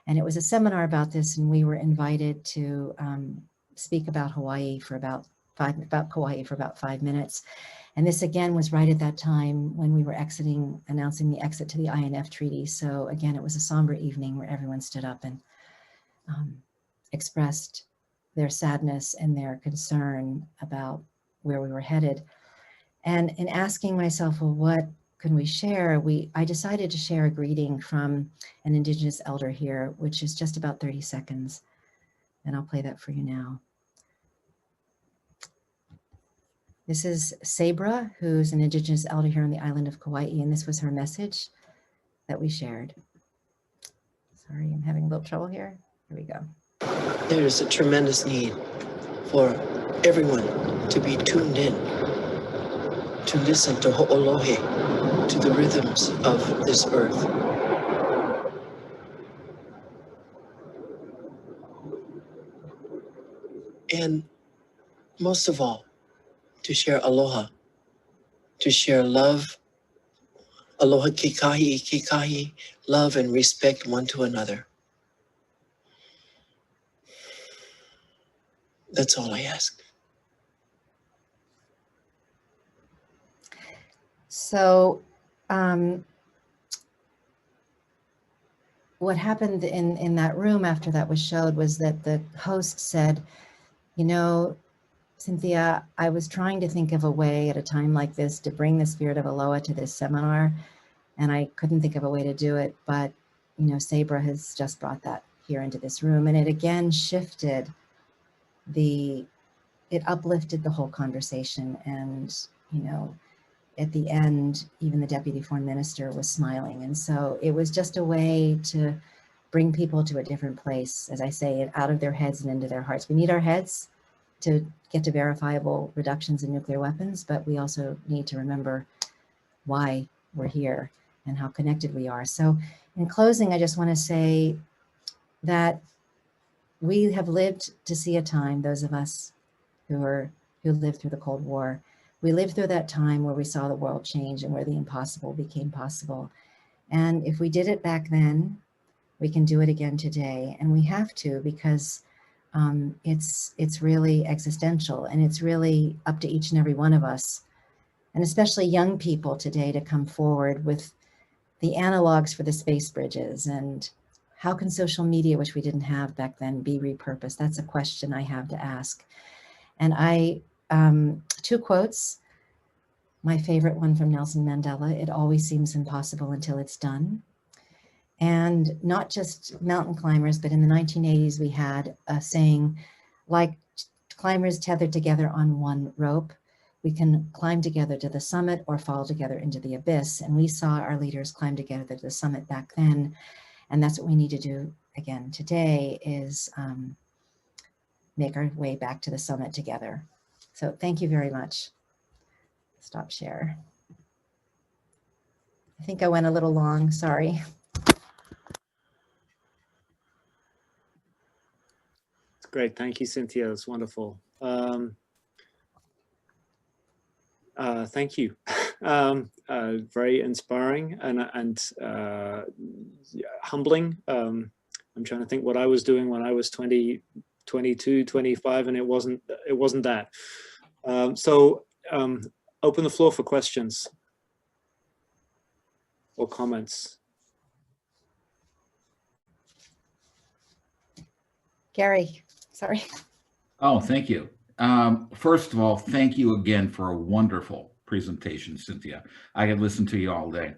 Speaker 2: And it was a seminar about this, and we were invited to speak about Hawaii for about about Kauai for about 5 minutes. And this again was right at that time when we were announcing the exit to the INF Treaty. So again, it was a somber evening where everyone stood up and expressed their sadness and their concern about where we were headed. And in asking myself, well, what can we share? I decided to share a greeting from an Indigenous elder here, which is just about 30 seconds. And I'll play that for you now. This is Sabra, who's an Indigenous elder here on the island of Kauai, and this was her message that we shared. Sorry, I'm having a little trouble here. Here we go.
Speaker 9: There is a tremendous need for everyone to be tuned in, to listen to ho'olohe, to the rhythms of this earth. And most of all, to share aloha, to share love, aloha kikahi, love and respect one to another. That's all I ask.
Speaker 2: So what happened in that room after that was showed was that the host said, you know, Cynthia, I was trying to think of a way at a time like this to bring the spirit of aloha to this seminar, and I couldn't think of a way to do it, but, you know, Sabra has just brought that here into this room, and it again shifted it uplifted the whole conversation. And, you know, at the end, even the Deputy Foreign Minister was smiling. And so it was just a way to bring people to a different place, as I say, out of their heads and into their hearts. We need our heads to get to verifiable reductions in nuclear weapons, but we also need to remember why we're here and how connected we are. So in closing, I just want to say that we have lived to see a time, those of us who lived through the Cold War, we lived through that time where we saw the world change and where the impossible became possible. And if we did it back then, we can do it again today. And we have to, because it's really existential, and it's really up to each and every one of us, and especially young people today, to come forward with the analogs for the space bridges. And how can social media, which we didn't have back then, be repurposed? That's a question I have to ask. And two quotes. My favorite one from Nelson Mandela: "It always seems impossible until it's done." And not just mountain climbers, but in the 1980s, we had a saying, like climbers tethered together on one rope, we can climb together to the summit or fall together into the abyss. And we saw our leaders climb together to the summit back then. And that's what we need to do again today, is make our way back to the summit together. So thank you very much. Stop share. I think I went a little long, sorry.
Speaker 1: Great, thank you, Cynthia. That's wonderful. Thank you. Very inspiring and humbling. I'm trying to think what I was doing when I was 20, 22, 25, and it wasn't that. Open the floor for questions or comments.
Speaker 2: Gary. Sorry.
Speaker 10: Oh, thank you. First of all, thank you again for a wonderful presentation, Cynthia. I could listen to you all day.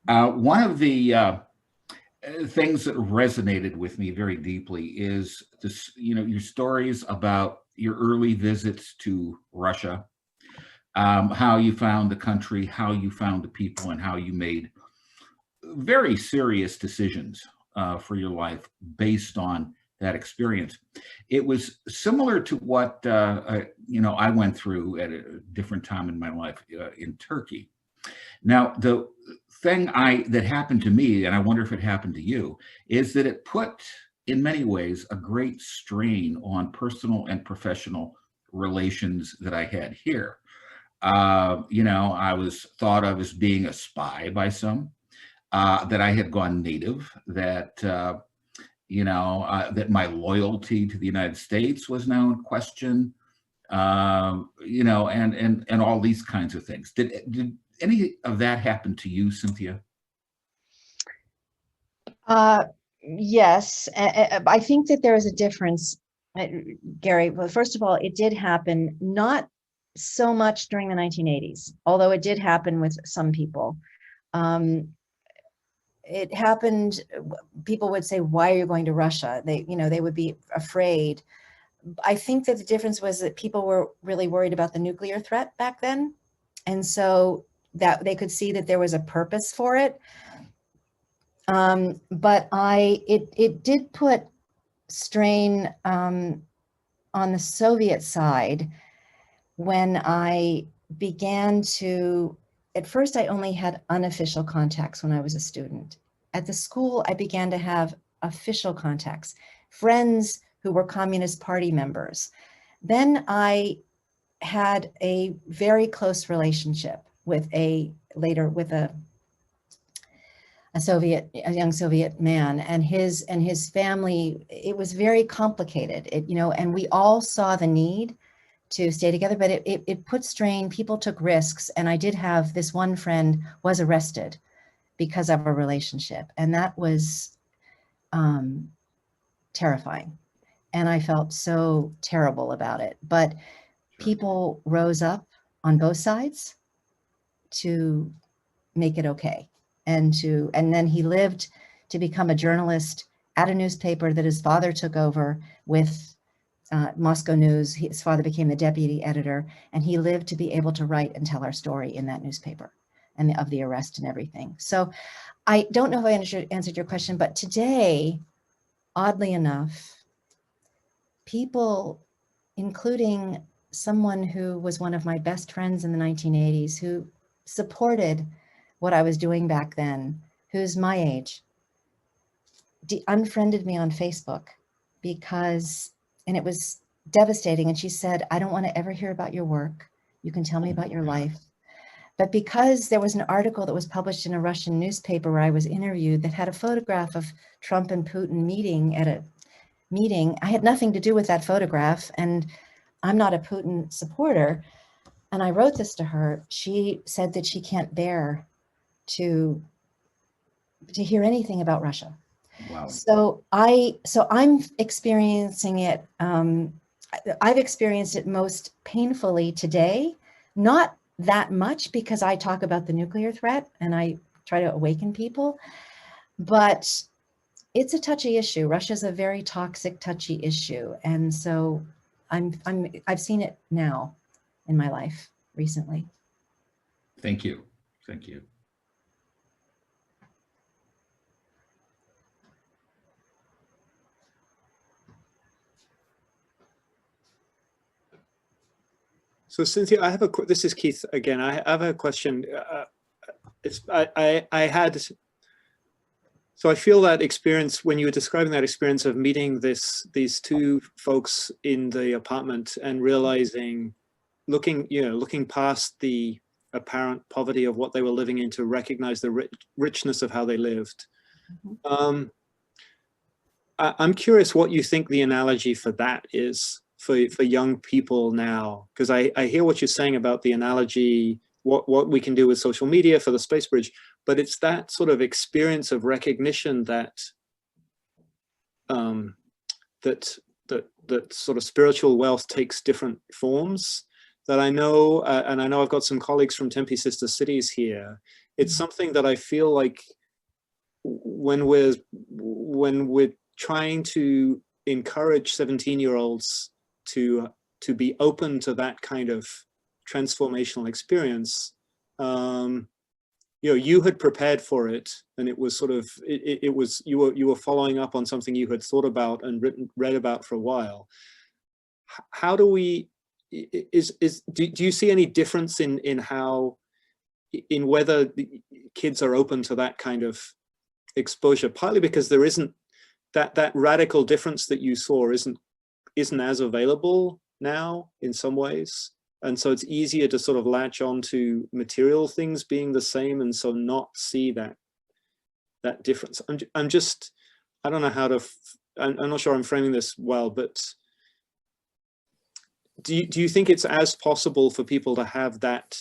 Speaker 10: One of the things that resonated with me very deeply is this, your stories about your early visits to Russia, how you found the country, how you found the people, and how you made very serious decisions for your life based on that experience. It was similar to what I went through at a different time in my life in Turkey. Now, the thing that happened to me, and I wonder if it happened to you, is that it put, in many ways, a great strain on personal and professional relations that I had here. I was thought of as being a spy by some, that I had gone native, that that my loyalty to the United States was now in question. you know, and all these kinds of things. Did any of that happen to you, Cynthia?
Speaker 2: Yes, I think that there is a difference, Gary. Well, first of all, it did happen not so much during the 1980s, although it did happen with some people. It happened, people would say, why are you going to Russia? They would be afraid. I think that the difference was that people were really worried about the nuclear threat back then. And so that they could see that there was a purpose for it. But it did put strain on the Soviet side when I began to, at first I only had unofficial contacts when I was a student. At the school, I began to have official contacts, friends who were Communist Party members. Then I had a very close relationship with a young Soviet man and his family. It was very complicated, and we all saw the need to stay together, but it put strain. People took risks, and I did have this one friend was arrested because of a relationship, and that was terrifying, and I felt so terrible about it. But people rose up on both sides to make it okay. And then he lived to become a journalist at a newspaper that his father took over with Moscow News. His father became the deputy editor, and he lived to be able to write and tell our story in that newspaper and of the arrest and everything. So I don't know if I answered your question, but today, oddly enough, people, including someone who was one of my best friends in the 1980s, who supported what I was doing back then, who's my age, unfriended me on Facebook and it was devastating. And she said, I don't want to ever hear about your work. You can tell me about your life. But because there was an article that was published in a Russian newspaper where I was interviewed that had a photograph of Trump and Putin meeting at a meeting, I had nothing to do with that photograph, and I'm not a Putin supporter. And I wrote this to her. She said that she can't bear to hear anything about Russia.
Speaker 10: Wow.
Speaker 2: So I'm experiencing it. I've experienced it most painfully today, not that much because I talk about the nuclear threat and I try to awaken people, but it's a touchy issue. Russia's a very toxic, touchy issue. And so I've seen it now in my life recently.
Speaker 10: Thank you. Thank you.
Speaker 1: So Cynthia, this is Keith again. I have a question. So I feel that experience when you were describing that experience of meeting these two folks in the apartment and realizing, looking past the apparent poverty of what they were living in to recognize the richness of how they lived. Mm-hmm. I'm curious what you think the analogy for that is for young people now, because I hear what you're saying about the analogy, what we can do with social media for the space bridge, but it's that sort of experience of recognition that that sort of spiritual wealth takes different forms that I know, and I know I've got some colleagues from Tempe Sister Cities here. It's something that I feel like when we're trying to encourage 17-year-olds to be open to that kind of transformational experience, you had prepared for it, and it was sort of you were following up on something you had thought about and read about for a while. How do we do you see any difference in whether the kids are open to that kind of exposure? Partly because there isn't that radical difference that you saw isn't as available now in some ways, and so it's easier to sort of latch on to material things being the same, and so not see that difference. I'm just, I don't know how to, I'm not sure I'm framing this well, but do you think it's as possible for people to have that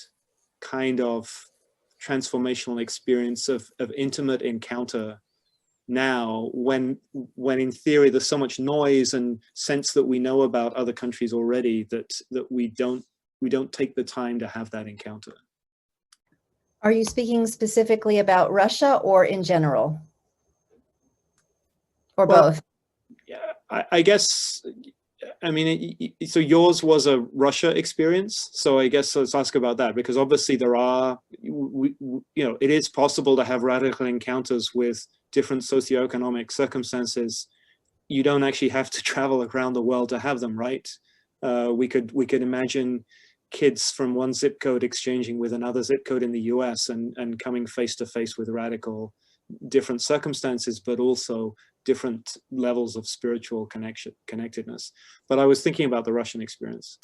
Speaker 1: kind of transformational experience of intimate encounter now, when in theory there's so much noise and sense that we know about other countries already, that we don't take the time to have that encounter?
Speaker 2: Are you speaking specifically about Russia or in general? Or
Speaker 1: Well,
Speaker 2: both?
Speaker 1: Yeah, I guess, I mean, so yours was a Russia experience. So I guess let's ask about that, because obviously there are, it is possible to have radical encounters with different socioeconomic circumstances. You don't actually have to travel around the world to have them, right? We could imagine kids from one zip code exchanging with another zip code in the US and coming face to face with radical different circumstances, but also different levels of spiritual connectedness. But I was thinking about the Russian experience.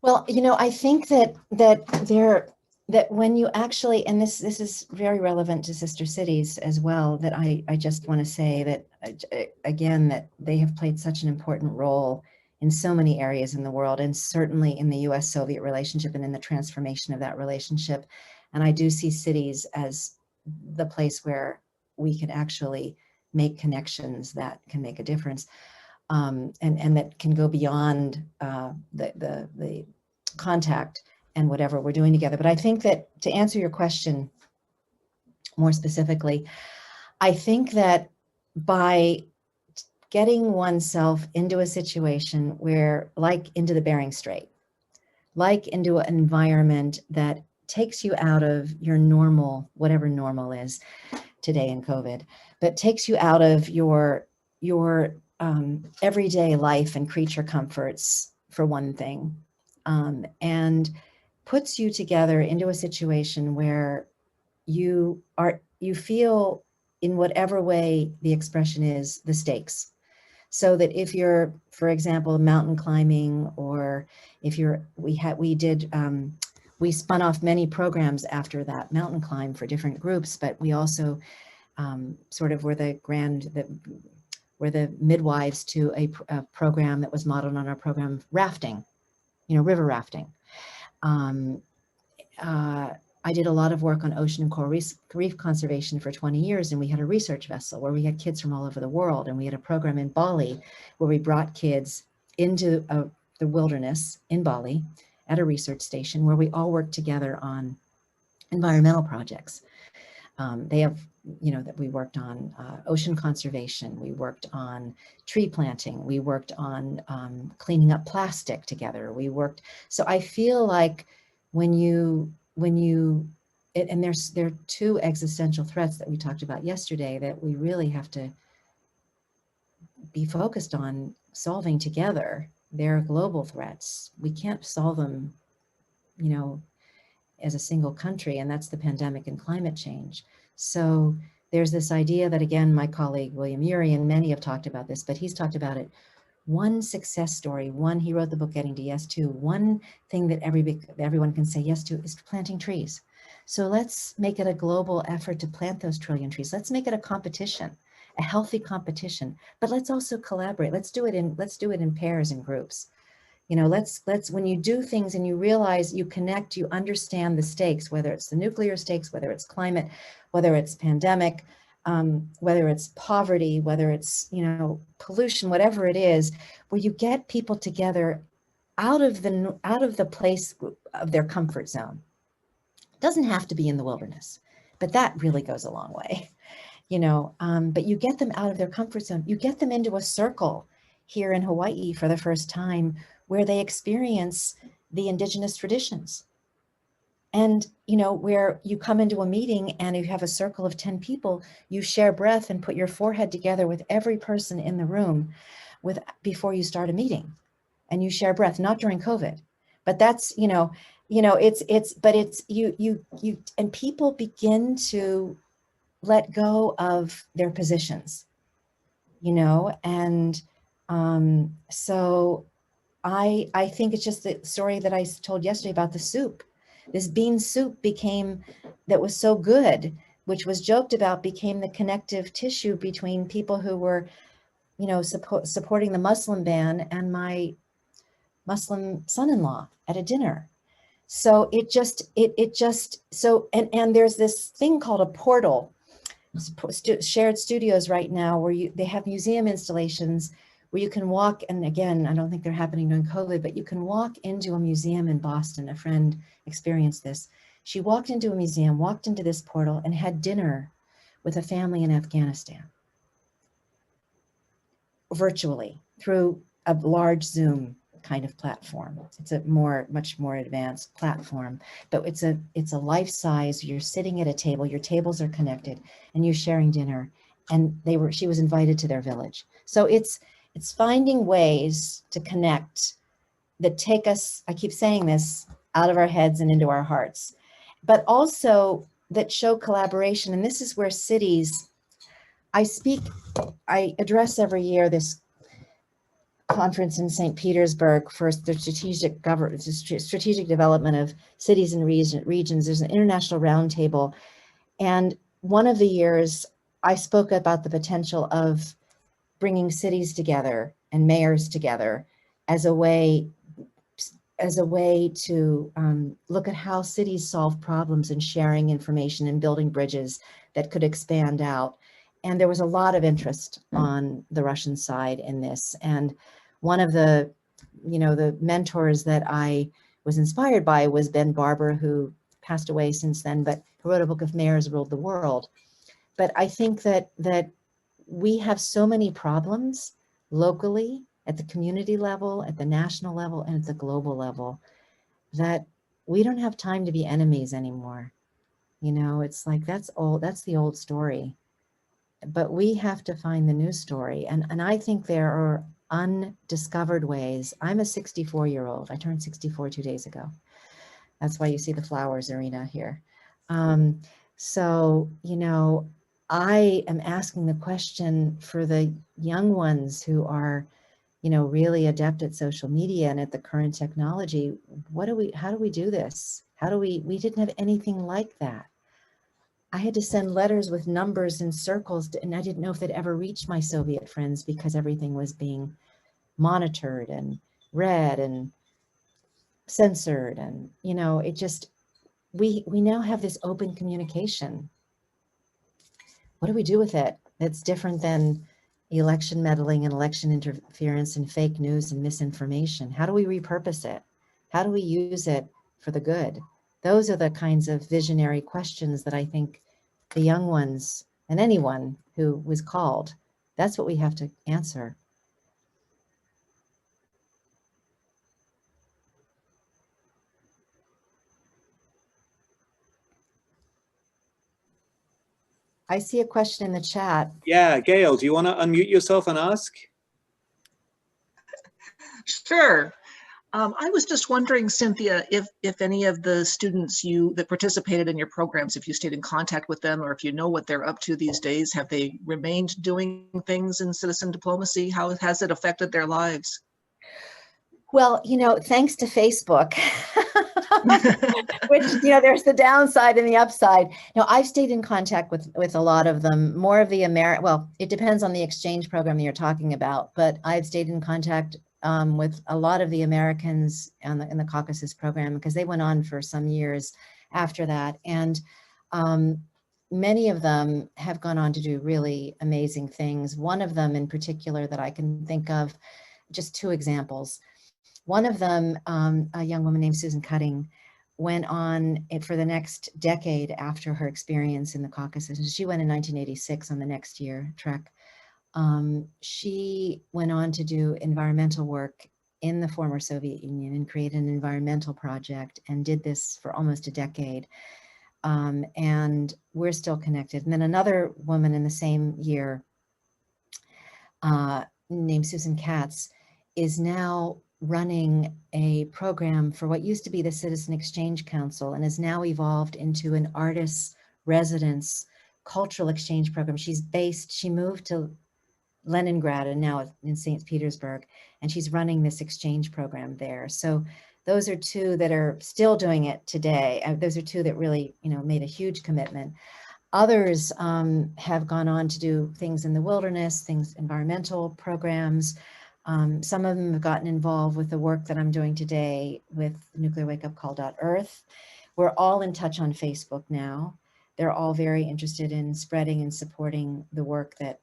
Speaker 2: Well, I think that when you actually, and this is very relevant to sister cities as well, that I just want to say that, again, that they have played such an important role in so many areas in the world, and certainly in the US-Soviet relationship and in the transformation of that relationship. And I do see cities as the place where we can actually make connections that can make a difference, and that can go beyond the contact and whatever we're doing together. But I think that, to answer your question more specifically, I think that by getting oneself into a situation where, like into the Bering Strait, like into an environment that takes you out of your normal, whatever normal is today in COVID, but takes you out of your everyday life and creature comforts, for one thing, and puts you together into a situation where you feel, in whatever way the expression is, the stakes. So that if you're, for example, mountain climbing, or if you're, we spun off many programs after that mountain climb for different groups, but we also sort of were the midwives to a program that was modeled on our program, rafting, river rafting. I did a lot of work on ocean and coral reef conservation for 20 years, and we had a research vessel where we had kids from all over the world, and we had a program in Bali where we brought kids into the wilderness in Bali at a research station where we all worked together on environmental projects. That we worked on ocean conservation, we worked on tree planting, we worked on cleaning up plastic together. So I feel like and there are two existential threats that we talked about yesterday that we really have to be focused on solving together. They're global threats. We can't solve them, as a single country, and that's the pandemic and climate change. So there's this idea that, again, my colleague William Ury and many have talked about this, but he's talked about it. One success story, he wrote the book Getting to Yes To, one thing that everyone can say yes to is planting trees. So let's make it a global effort to plant those trillion trees. Let's make it a competition, a healthy competition, but let's also collaborate. Let's do it in pairs and groups. Let's when you do things and you realize, you connect, you understand the stakes, whether it's the nuclear stakes, whether it's climate, whether it's pandemic, whether it's poverty, whether it's, pollution, whatever it is, where you get people together out of the place of their comfort zone. It doesn't have to be in the wilderness, but that really goes a long way, but you get them out of their comfort zone. You get them into a circle here in Hawaii for the first time, where they experience the indigenous traditions. And, where you come into a meeting and you have a circle of 10 people, you share breath and put your forehead together with every person in the room before you start a meeting. And you share breath, not during COVID, but that's, and people begin to let go of their positions, and so I think it's just the story that I told yesterday about the soup. This bean soup that was so good, which was joked about, became the connective tissue between people who were, supporting the Muslim ban and my Muslim son-in-law at a dinner. So and there's this thing called a portal, shared studios right now, where they have museum installations where you can walk, and again, I don't think they're happening during COVID, but you can walk into a museum in Boston. A friend experienced this. She walked into a museum, walked into this portal, and had dinner with a family in Afghanistan, virtually, through a large Zoom kind of platform. It's a much more advanced platform, but it's a life-size. You're sitting at a table, your tables are connected, and you're sharing dinner. And she was invited to their village. So it's finding ways to connect that take us, I keep saying this, out of our heads and into our hearts, but also that show collaboration. And this is where cities, I address every year this conference in St. Petersburg for the strategic development of cities and regions. There's an international roundtable. And one of the years I spoke about the potential of bringing cities together and mayors together as a way to look at how cities solve problems and sharing information and building bridges that could expand out. And there was a lot of interest on the Russian side in this. And one of the mentors that I was inspired by was Ben Barber, who passed away since then, but who wrote a book, If Mayors Ruled the World. But I think that we have so many problems locally, at the community level, at the national level, and at the global level, that we don't have time to be enemies anymore. It's like, that's the old story. But we have to find the new story. And I think there are undiscovered ways. I'm a 64-year-old. I turned 64 2 days ago. That's why you see the flowers, Irina, here. So, I am asking the question for the young ones who are, really adept at social media and at the current technology. How do we do this? We didn't have anything like that. I had to send letters with numbers and circles, and I didn't know if they'd ever reach my Soviet friends because everything was being monitored and read and censored. And, it just, we now have this open communication. What do we do with it? It's different than election meddling and election interference and fake news and misinformation. How do we repurpose it? How do we use it for the good? Those are the kinds of visionary questions that I think the young ones and anyone who was called, that's what we have to answer. I see a question in the chat.
Speaker 1: Yeah, Gail, do you want to unmute yourself and ask?
Speaker 11: Sure. I was just wondering, Cynthia, if any of the students that participated in your programs, if you stayed in contact with them, or if you know what they're up to these days, have they remained doing things in citizen diplomacy? How has it affected their lives?
Speaker 2: Well, thanks to Facebook, which, there's the downside and the upside. I've stayed in contact with a lot of them, more of the well, it depends on the exchange program you're talking about, but I've stayed in contact with a lot of the Americans in the Caucasus program, because they went on for some years after that. And many of them have gone on to do really amazing things. One of them in particular that I can think of, just two examples. One of them, a young woman named Susan Cutting, went on for the next decade after her experience in the Caucasus. And she went in 1986 on the next year trek. She went on to do environmental work in the former Soviet Union and created an environmental project and did this for almost a decade. And we're still connected. And then another woman in the same year named Susan Katz is now running a program for what used to be the Citizen Exchange Council and has now evolved into an artist's residence cultural exchange program. She moved to Leningrad and now in St. Petersburg, and she's running this exchange program there. So those are two that are still doing it today. Those are two that really, made a huge commitment. Others have gone on to do things in the wilderness, environmental programs. Some of them have gotten involved with the work that I'm doing today with nuclearwakeupcall.earth. We're all in touch on Facebook now. They're all very interested in spreading and supporting the work that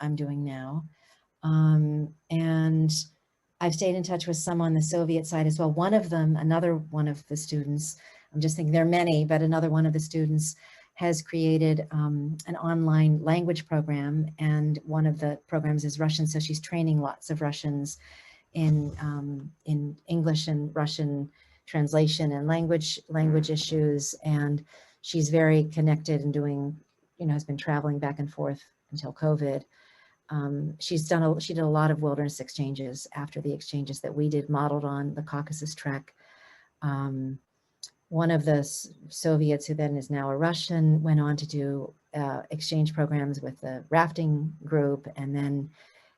Speaker 2: I'm doing now. And I've stayed in touch with some on the Soviet side as well. One of them, another one of the students, I'm just thinking there are many, but another one of the students has created an online language program, and one of the programs is Russian, so she's training lots of Russians in English and Russian translation and language issues, and she's very connected and doing, has been traveling back and forth until COVID. She did a lot of wilderness exchanges after the exchanges that we did, modeled on the Caucasus Trek. One of the Soviets, who then is now a Russian, went on to do exchange programs with the rafting group, and then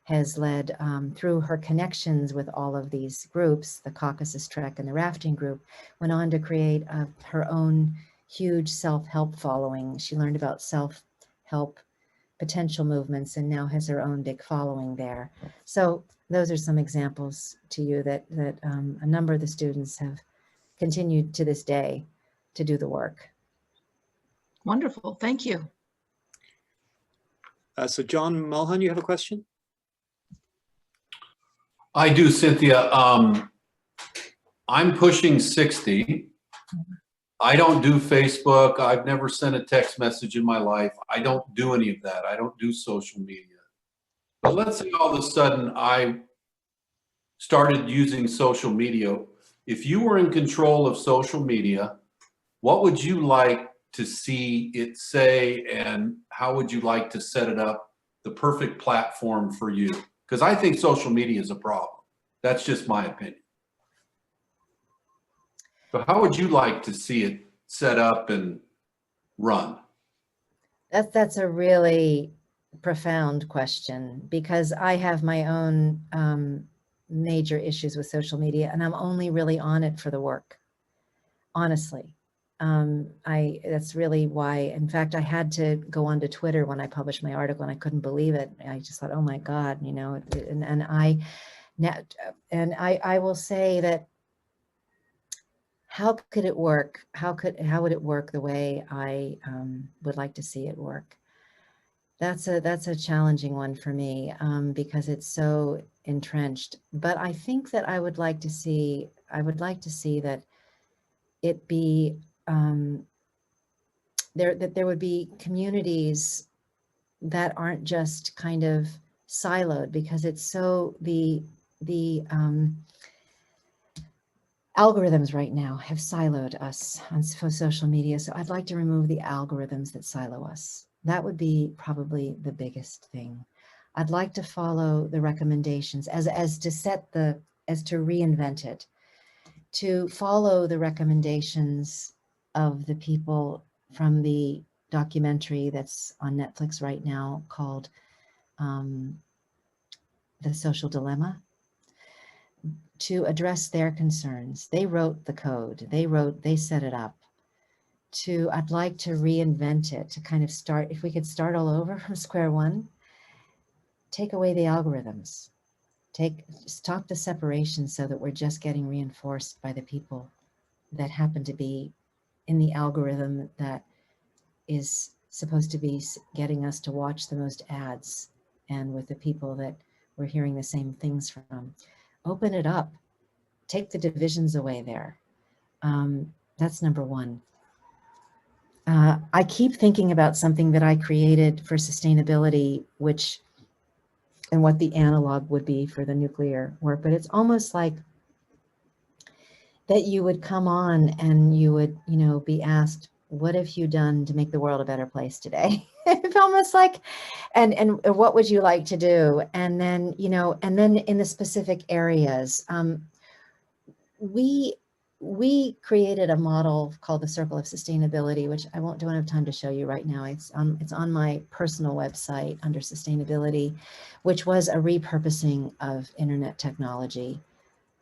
Speaker 2: has led, through her connections with all of these groups, the Caucasus Trek and the rafting group, went on to create her own huge self-help following. She learned about self-help potential movements and now has her own big following there. So those are some examples to you that a number of the students have continued to this day to do the work.
Speaker 11: Wonderful, thank you.
Speaker 1: So John Mulhern, you have a question?
Speaker 12: I do, Cynthia. I'm pushing 60. I don't do Facebook. I've never sent a text message in my life. I don't do any of that. I don't do social media. But let's say all of a sudden I started using social media. If you were in control of social media, what would you like to see it say, and how would you like to set it up, the perfect platform for you? Because I think social media is a problem. That's just my opinion. So how would you like to see it set up and run?
Speaker 2: That's a really profound question, because I have my own major issues with social media, and I'm only really on it for the work, honestly. That's really why, in fact, I had to go onto Twitter when I published my article, and I couldn't believe it. I just thought, oh my God, and I will say that, how could it work? How would it work the way I would like to see it work? That's a challenging one for me, because it's so entrenched. But I think that I would like to see that it be that there would be communities that aren't just kind of siloed, because it's so the algorithms right now have siloed us on social media. So I'd like to remove the algorithms that silo us. That would be probably the biggest thing. I'd like to follow the recommendations as to reinvent it, to follow the recommendations of the people from the documentary that's on Netflix right now called The Social Dilemma, to address their concerns. They wrote the code, they set it up. I'd like to reinvent it, to kind of start, if we could start all over from square one, take away the algorithms, stop the separation, so that we're just getting reinforced by the people that happen to be in the algorithm that is supposed to be getting us to watch the most ads, and with the people that we're hearing the same things from. Open it up, take the divisions away there. That's number one. I keep thinking about something that I created for sustainability, and what the analog would be for the nuclear work, but it's almost like that you would come on and you would, be asked, what have you done to make the world a better place today? It's almost like, and what would you like to do? And then, and then in the specific areas, we created a model called the Circle of Sustainability, which I don't have time to show you right now. It's on my personal website under sustainability, which was a repurposing of internet technology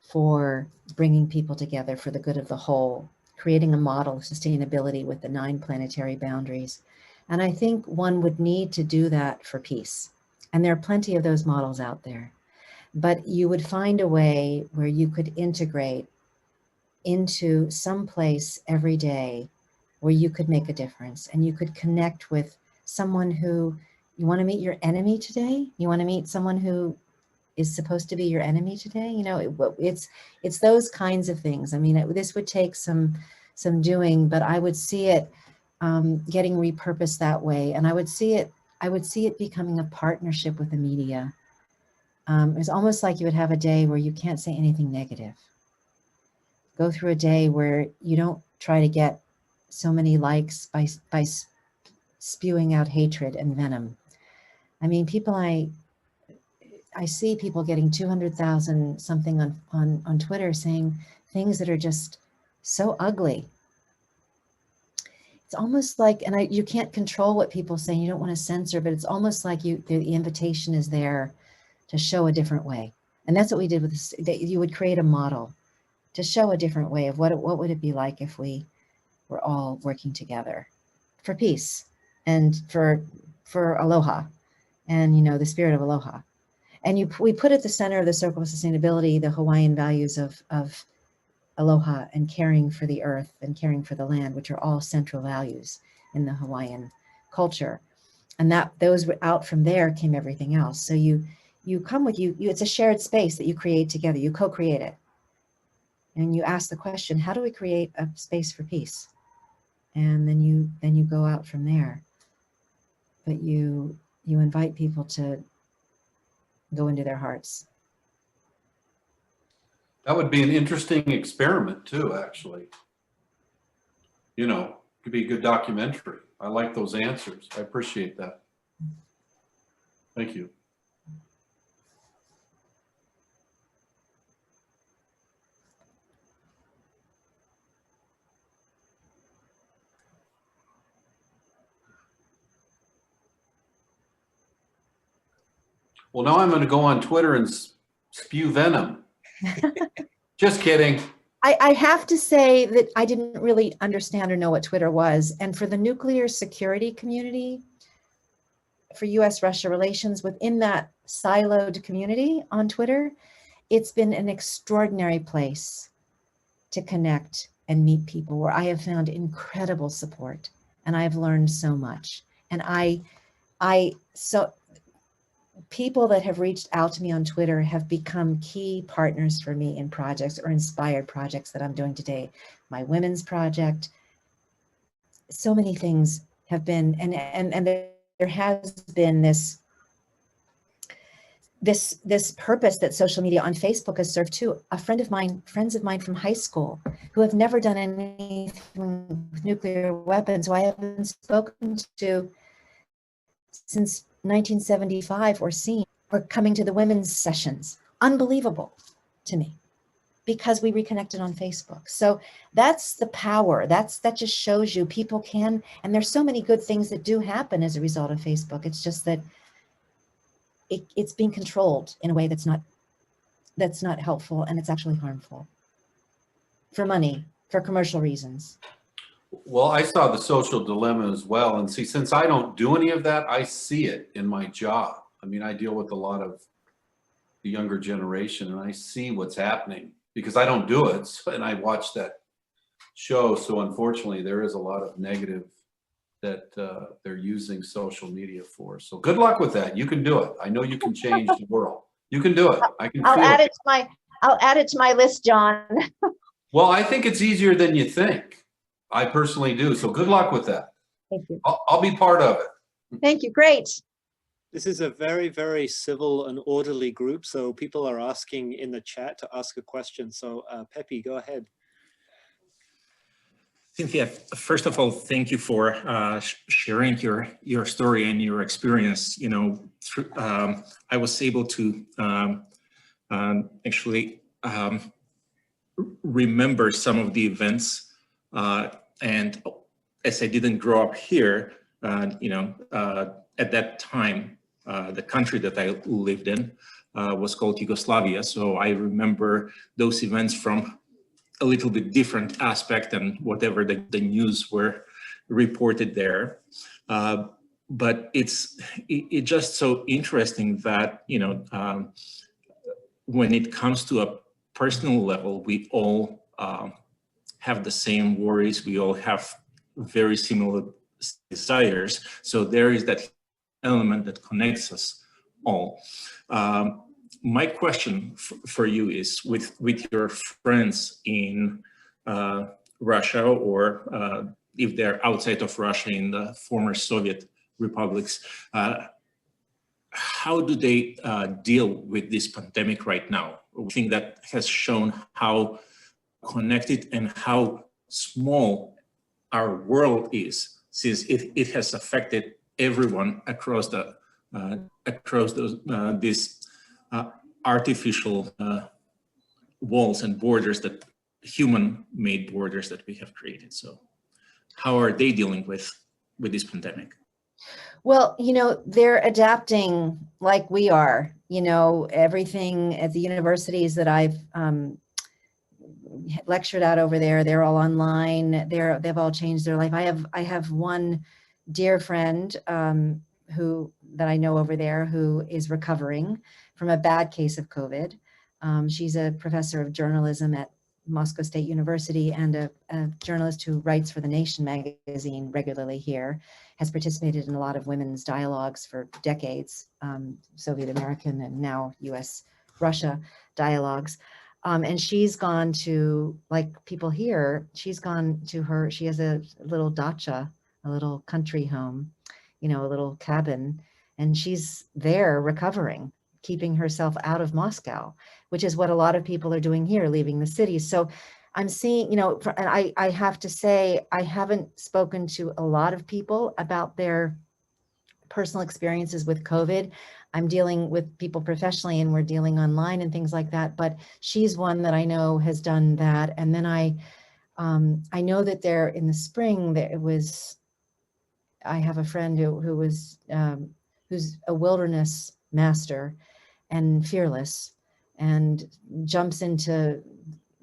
Speaker 2: for bringing people together for the good of the whole, creating a model of sustainability with the 9 planetary boundaries. And I think one would need to do that for peace. And there are plenty of those models out there. but you would find a way where you could integrate into some place every day where you could make a difference and you could connect with someone who, you want to meet your enemy today? You want to meet someone who is supposed to be your enemy today? You know, it's those kinds of things. I mean, this would take some doing, but I would see it getting repurposed that way. And I would see it becoming a partnership with the media. It's almost like you would have a day where you can't say anything negative. Go through a day where you don't try to get so many likes by spewing out hatred and venom. I mean, people, I see people getting 200,000 something on Twitter saying things that are just so ugly. It's almost like, and you can't control what people say, you don't want to censor, but it's almost like the invitation is there to show a different way. And that's what we did with this, that you would create a model to show a different way of what would it be like if we were all working together for peace and for aloha and, you know, the spirit of aloha. And we put at the center of the circle of sustainability the Hawaiian values of aloha and caring for the earth and caring for the land, which are all central values in the Hawaiian culture. And those were out from there came everything else. So you come with it's a shared space that you create together. You co-create it. And you ask the question, how do we create a space for peace? And then you go out from there. But you invite people to go into their hearts.
Speaker 12: That would be an interesting experiment too, actually. You know, could be a good documentary. I like those answers. I appreciate that. Thank you. Well, now I'm going to go on Twitter and spew venom. Just kidding.
Speaker 2: I have to say that I didn't really understand or know what Twitter was. And for the nuclear security community, for US-Russia relations, within that siloed community on Twitter, it's been an extraordinary place to connect and meet people where I have found incredible support and I've learned so much. And so people that have reached out to me on Twitter have become key partners for me in projects or inspired projects that I'm doing today. My women's project, so many things have been, and there has been this purpose that social media on Facebook has served too. Friends of mine from high school who have never done anything with nuclear weapons, who I haven't spoken to since 1975 or seen, or coming to the women's sessions. Unbelievable to me, because we reconnected on Facebook. So that's the power. That just shows you people can, and there's so many good things that do happen as a result of Facebook. It's just that it's being controlled in a way that's not helpful, and it's actually harmful for money, for commercial reasons.
Speaker 12: Well, I saw the social dilemma as well. And see, since I don't do any of that, I see it in my job. I mean, I deal with a lot of the younger generation and I see what's happening because I don't do it. And I watch that show. So unfortunately, there is a lot of negative that they're using social media for. So good luck with that. You can do it. I know you can change the world. You can do it. I can
Speaker 2: I'll
Speaker 12: feel
Speaker 2: add
Speaker 12: it.
Speaker 2: I'll add it to my list, John.
Speaker 12: Well, I think it's easier than you think. I personally do. So good luck with that.
Speaker 2: Thank you.
Speaker 12: I'll be part of it.
Speaker 2: Thank you. Great.
Speaker 1: This is a very, very civil and orderly group. So people are asking in the chat to ask a question. So Pepe, go ahead.
Speaker 13: Cynthia, first of all, thank you for sharing your story and your experience. You know, I was able to actually remember some of the events. And as I didn't grow up here, you know, at that time, the country that I lived in was called Yugoslavia. So I remember those events from a little bit different aspect than whatever the news were reported there. But it's just so interesting that, you know, when it comes to a personal level, we all have the same worries. We all have very similar desires. So there is that element that connects us all. My question for you is, with your friends in Russia, or if they're outside of Russia in the former Soviet republics, how do they deal with this pandemic right now? I think that has shown how connected and how small our world is, since it has affected everyone across the these artificial walls and borders, that human-made borders that we have created. So how are they dealing with this pandemic?
Speaker 2: Well, you know, they're adapting like we are. You know, everything at the universities that I've lectured at over there, they're all online. They've all changed their life. I have one dear friend that I know over there who is recovering from a bad case of COVID. She's a professor of journalism at Moscow State University and a journalist who writes for The Nation magazine regularly here, has participated in a lot of women's dialogues for decades, Soviet American and now US-Russia dialogues. And she's gone to, like people here, she's gone to she has a little dacha, a little country home, you know, a little cabin, and she's there recovering, keeping herself out of Moscow, which is what a lot of people are doing here, leaving the cities. So I'm seeing, you know, and I have to say, I haven't spoken to a lot of people about their personal experiences with COVID. I'm dealing with people professionally and we're dealing online and things like that, but she's one that I know has done that. And then I know that there in the spring, I have a friend who's a wilderness master and fearless, and jumps into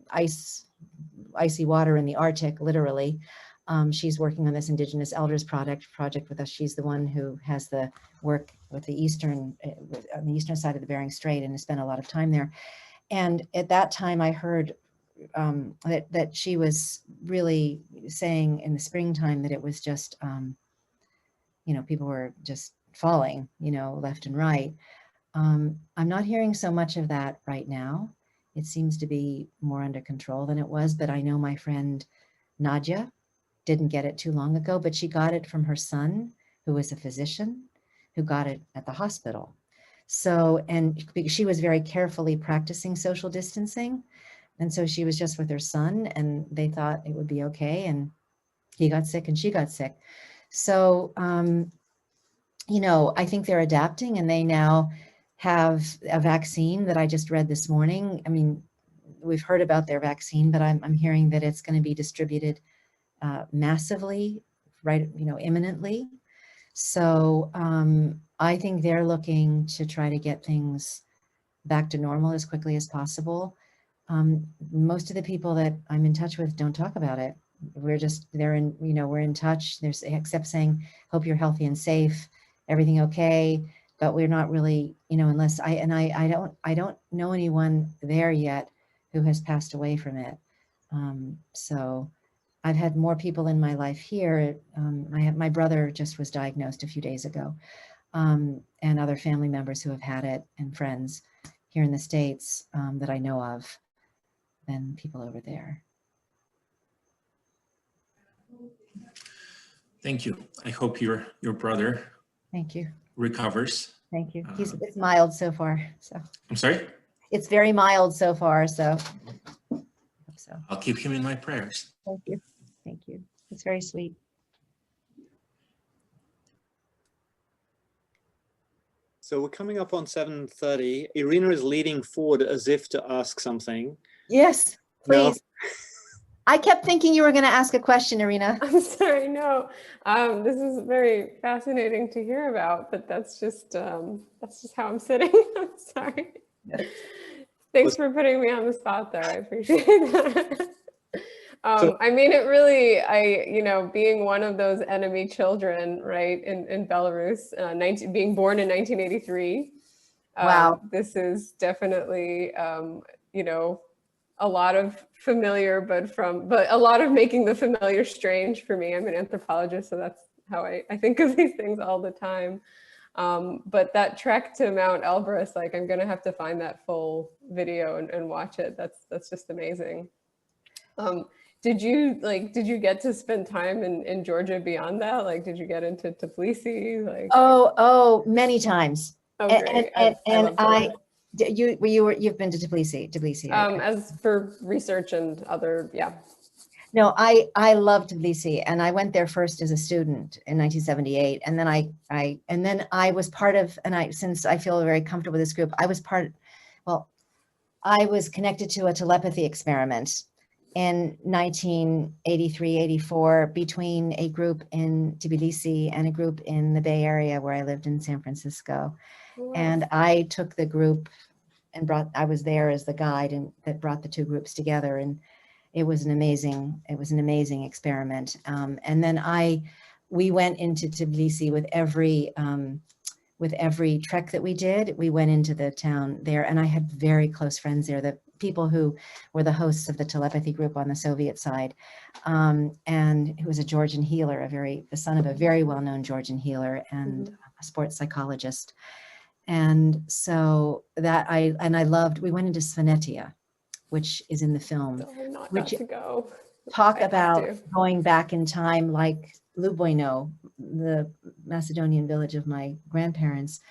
Speaker 2: icy water in the Arctic, literally. She's working on this Indigenous Elders project with us. She's the one who has the work with on the eastern side of the Bering Strait, and has spent a lot of time there. And at that time I heard that she was really saying in the springtime that it was just, you know, people were just falling, you know, left and right. I'm not hearing so much of that right now. It seems to be more under control than it was, but I know my friend Nadia didn't get it too long ago, but she got it from her son, who was a physician, who got it at the hospital. So, and she was very carefully practicing social distancing. And so she was just with her son and they thought it would be okay. And he got sick and she got sick. So, you know, I think they're adapting, and they now have a vaccine that I just read this morning. I mean, we've heard about their vaccine, but I'm hearing that it's going to be distributed massively, right, you know, imminently. So I think they're looking to try to get things back to normal as quickly as possible. Most of the people that I'm in touch with don't talk about it. We're in touch. There's, except saying, hope you're healthy and safe, everything okay. But we're not really, you know, unless I don't know anyone there yet who has passed away from it. So I've had more people in my life here. My brother just was diagnosed a few days ago, and other family members who have had it, and friends here in the States that I know of, than people over there.
Speaker 13: Thank you. I hope your brother
Speaker 2: Thank you.
Speaker 13: recovers.
Speaker 2: Thank you. It's mild so far. So
Speaker 13: I'm sorry?
Speaker 2: It's very mild so far. So
Speaker 13: I'll keep him in my prayers.
Speaker 2: Thank you. Thank you. It's very sweet.
Speaker 1: So we're coming up on 7:30. Irina is leaning forward as if to ask something.
Speaker 2: Yes, please.
Speaker 1: No?
Speaker 2: I kept thinking you were going to ask a question, Irina.
Speaker 14: I'm sorry, no. This is very fascinating to hear about, but that's just how I'm sitting. I'm sorry. Yes. Thanks for putting me on the spot, though. I appreciate that. I mean, it really, you know, being one of those enemy children, right, in Belarus, being born in 1983,
Speaker 2: Wow.
Speaker 14: This is definitely, you know, a lot of familiar, but a lot of making the familiar strange for me. I'm an anthropologist, so that's how I think of these things all the time. But that trek to Mount Elbrus, like I'm gonna have to find that full video and watch it. That's just amazing. Did you get to spend time in Georgia beyond that? Like, did you get into Tbilisi? Like,
Speaker 2: Oh, many times.
Speaker 14: oh, great.
Speaker 2: You've been to Tbilisi, right?
Speaker 14: As for research and other, yeah.
Speaker 2: No, I love Tbilisi, and I went there first as a student in 1978, and then I was part of, since I feel very comfortable with this group, I was connected to a telepathy experiment in 1983, 84 between a group in Tbilisi and a group in the Bay Area where I lived in San Francisco.
Speaker 14: Wow.
Speaker 2: And I took the group and I was there as the guide that brought the two groups together. And it was an amazing experiment. And then we went into Tbilisi with every trek that we did. We went into the town there, and I had very close friends there, the people who were the hosts of the telepathy group on the Soviet side, and who was a Georgian healer, the son of a very well-known Georgian healer and a sports psychologist. And so I loved, we went into Svanetia, which is in the film,
Speaker 14: Not to go.
Speaker 2: Talk about going back in time, like Lubojno, the Macedonian village of my grandparents.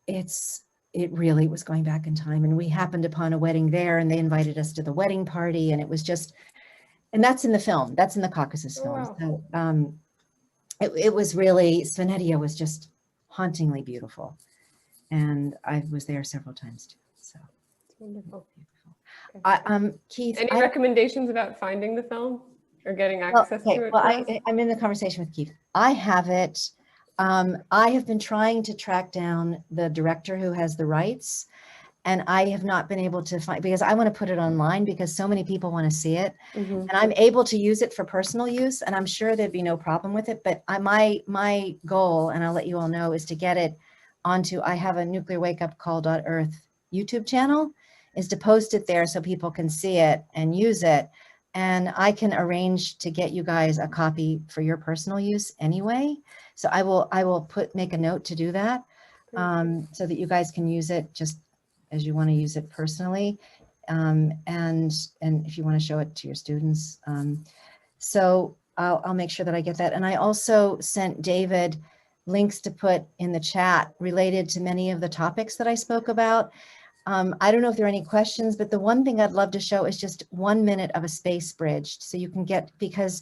Speaker 2: It really was going back in time, and we happened upon a wedding there, and they invited us to the wedding party, and it was just, and that's in the film, that's in the Caucasus film.
Speaker 14: Wow.
Speaker 2: So it was really, Svanetia was just hauntingly beautiful, and I was there several times too. So
Speaker 14: it's wonderful.
Speaker 2: Okay. Keith,
Speaker 14: any recommendations about finding the film or getting access to it?
Speaker 2: Well, I'm in the conversation with Keith. I have it. I have been trying to track down the director who has the rights, and I have not been able to find, because I want to put it online because so many people want to see it, and I'm able to use it for personal use, and I'm sure there'd be no problem with it. But my goal, and I'll let you all know, is to get it onto, I have a nuclearwakeupcall.earth YouTube channel, is to post it there so people can see it and use it. And I can arrange to get you guys a copy for your personal use anyway. So I will make a note to do that, so that you guys can use it just as you want to use it personally. And if you want to show it to your students. So I'll make sure that I get that. And I also sent David links to put in the chat related to many of the topics that I spoke about. I don't know if there are any questions, but the one thing I'd love to show is just 1 minute of a space bridge. So you can get, because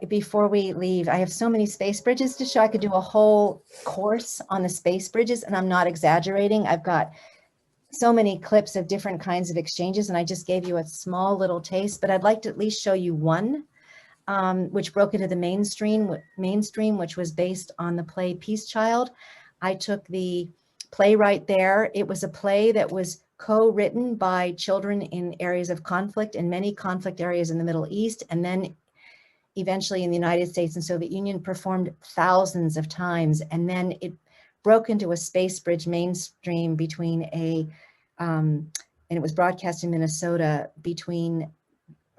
Speaker 2: before we leave, I have so many space bridges to show. I could do a whole course on the space bridges, and I'm not exaggerating. I've got so many clips of different kinds of exchanges, and I just gave you a small little taste, but I'd like to at least show you one, which broke into the mainstream, which was based on the play Peace Child. I took the playwright there. It was a play that was co-written by children in areas of conflict, in many conflict areas in the Middle East, and then eventually in the United States and Soviet Union, performed thousands of times. And then it broke into a space bridge mainstream between and it was broadcast in Minnesota, between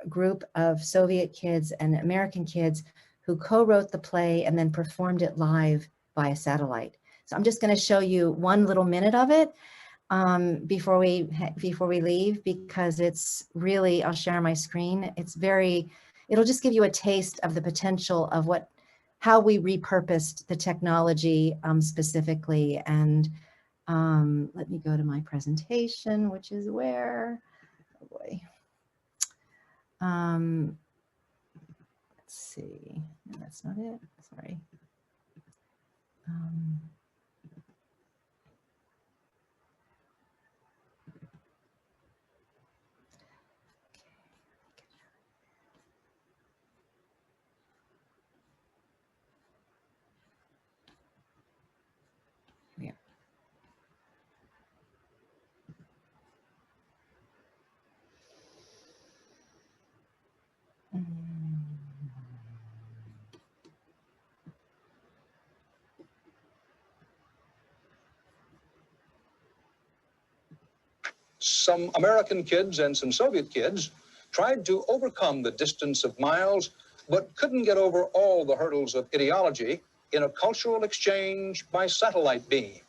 Speaker 2: a group of Soviet kids and American kids who co-wrote the play and then performed it live via satellite. So I'm just going to show you 1 little minute of it before we leave, because it's really, I'll share my screen. It'll just give you a taste of the potential of how we repurposed the technology specifically. And let me go to my presentation, which is where, oh boy. Let's see, no, that's not it, sorry. Mm.
Speaker 15: Some American kids and some Soviet kids tried to overcome the distance of miles, but couldn't get over all the hurdles of ideology in a cultural exchange by satellite beam.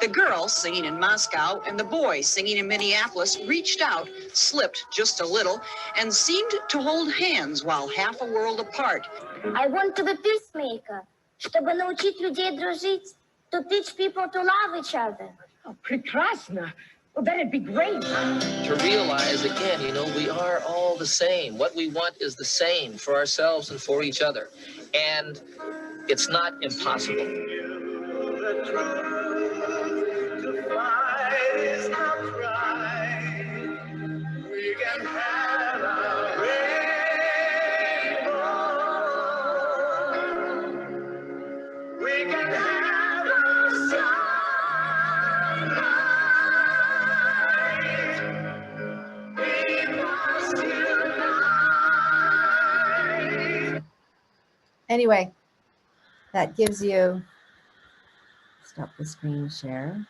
Speaker 16: The girls singing in Moscow and the boys singing in Minneapolis reached out, slipped just a little, and seemed to hold hands while half a world apart.
Speaker 17: I want to be peacemaker. Чтобы научить людей дружить, to teach people to love each other.
Speaker 16: Oh, прекрасно. Well, that'd be great.
Speaker 18: To realize, again, you know, we are all the same. What we want is the same for ourselves and for each other. And it's not impossible.
Speaker 2: Anyway, that gives you, stop the screen share.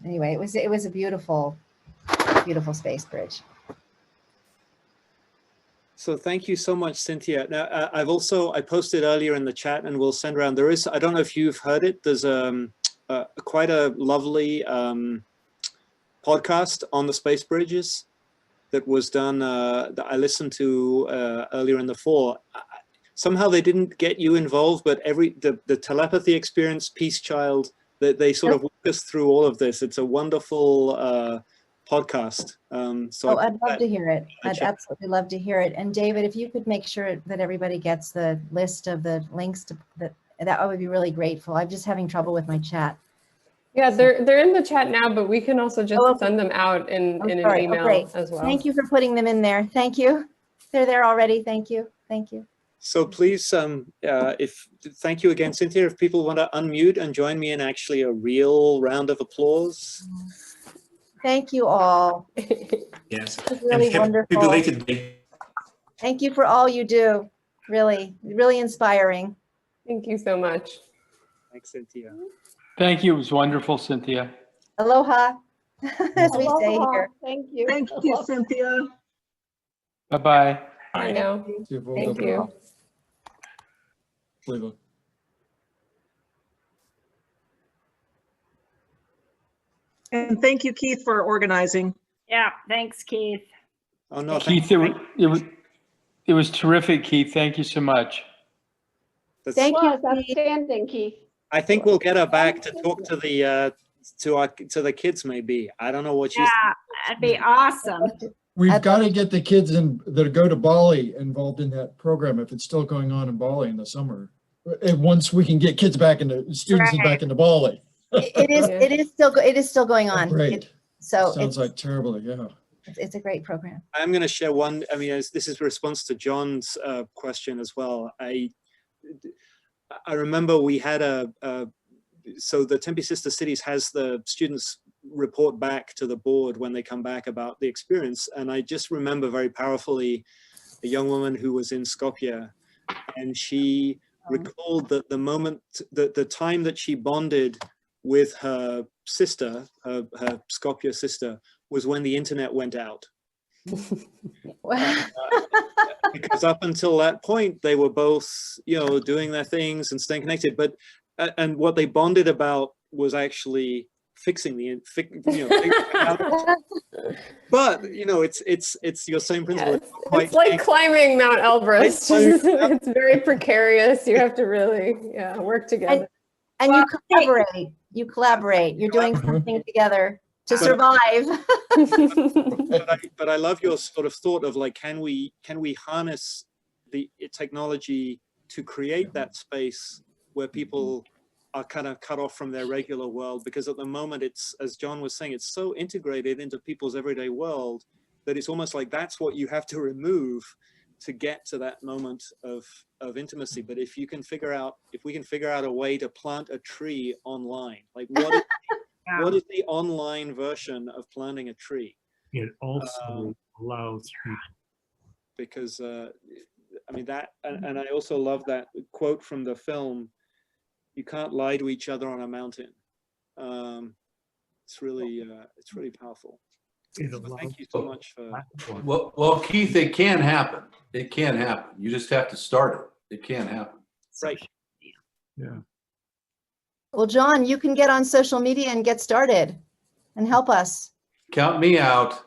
Speaker 2: Anyway, it was a beautiful, beautiful space bridge.
Speaker 1: So thank you so much, Cynthia. Now, I posted earlier in the chat, and we'll send around. There is, I don't know if you've heard it, there's quite a lovely podcast on the space bridges that was done, that I listened to earlier in the fall. Somehow they didn't get you involved, but the telepathy experience, Peace Child, they sort of walk us through all of this. It's a wonderful podcast. So
Speaker 2: I'd love to hear it. I'd absolutely love to hear it. And David, if you could make sure that everybody gets the list of the links to that would be really grateful. I'm just having trouble with my chat.
Speaker 14: Yeah, they're in the chat now, but we can also just send them out in an email as well.
Speaker 2: Thank you for putting them in there. Thank you. They're there already. Thank you. Thank you.
Speaker 1: So please, thank you again, Cynthia. If people want to unmute and join me in actually a real round of applause.
Speaker 2: Thank you all.
Speaker 13: Yes.
Speaker 2: Really
Speaker 13: and
Speaker 2: wonderful.
Speaker 13: Belated day.
Speaker 2: Thank you for all you do. Really, really inspiring.
Speaker 14: Thank you so much.
Speaker 1: Thanks, Cynthia.
Speaker 19: Thank you. It was wonderful, Cynthia.
Speaker 2: Aloha, as we say here.
Speaker 11: Thank you. Thank you, Cynthia.
Speaker 19: Bye-bye.
Speaker 14: Bye now. Thank you.
Speaker 11: And thank you, Keith, for organizing.
Speaker 20: Yeah, thanks, Keith.
Speaker 1: Oh no,
Speaker 19: Keith, it was terrific, Keith. Thank you so much.
Speaker 2: Thank you,
Speaker 20: outstanding, Keith.
Speaker 1: I think we'll get her back to talk to the to the kids. Maybe I don't know what she's.
Speaker 20: Yeah, that'd be awesome.
Speaker 21: We've got to get the kids that go to Bali involved in that program if it's still going on in Bali in the summer. And once we can get kids back into students back into Bali.
Speaker 2: It is still going on.
Speaker 21: Great.
Speaker 2: So
Speaker 21: sounds like terrible. Yeah.
Speaker 2: It's a great program.
Speaker 1: I'm going to share one. I mean, this is a response to John's question as well. I remember we had so the Tempe Sister Cities has the students report back to the board when they come back about the experience. And I just remember very powerfully a young woman who was in Skopje, and she recalled that the moment, the time that she bonded with her sister, her Skopje sister, was when the internet went out. Because up until that point, they were both, doing their things and staying connected. But and what they bonded about was actually fixing but it's your same principle.
Speaker 14: Yeah, it's like climbing Mount Elbrus. It's very precarious. You have to really work together.
Speaker 2: And you collaborate. You're doing something together to survive.
Speaker 1: But I love your sort of thought of like, can we harness the technology to create that space where people are kind of cut off from their regular world? Because at the moment, it's, as John was saying, it's so integrated into people's everyday world that it's almost like that's what you have to remove to get to that moment of intimacy. But if we can figure out a way to plant a tree online, like what is the online version of planting a tree?
Speaker 22: It also allows people.
Speaker 1: Because I mean that, and I also love that quote from the film You can't lie to each other on a mountain. It's really powerful. So thank you so much for.
Speaker 12: Well, Keith, it can happen. It can happen. You just have to start it. It can happen.
Speaker 1: Right.
Speaker 12: Yeah.
Speaker 2: Well, John, you can get on social media and get started and help us.
Speaker 12: Count me out.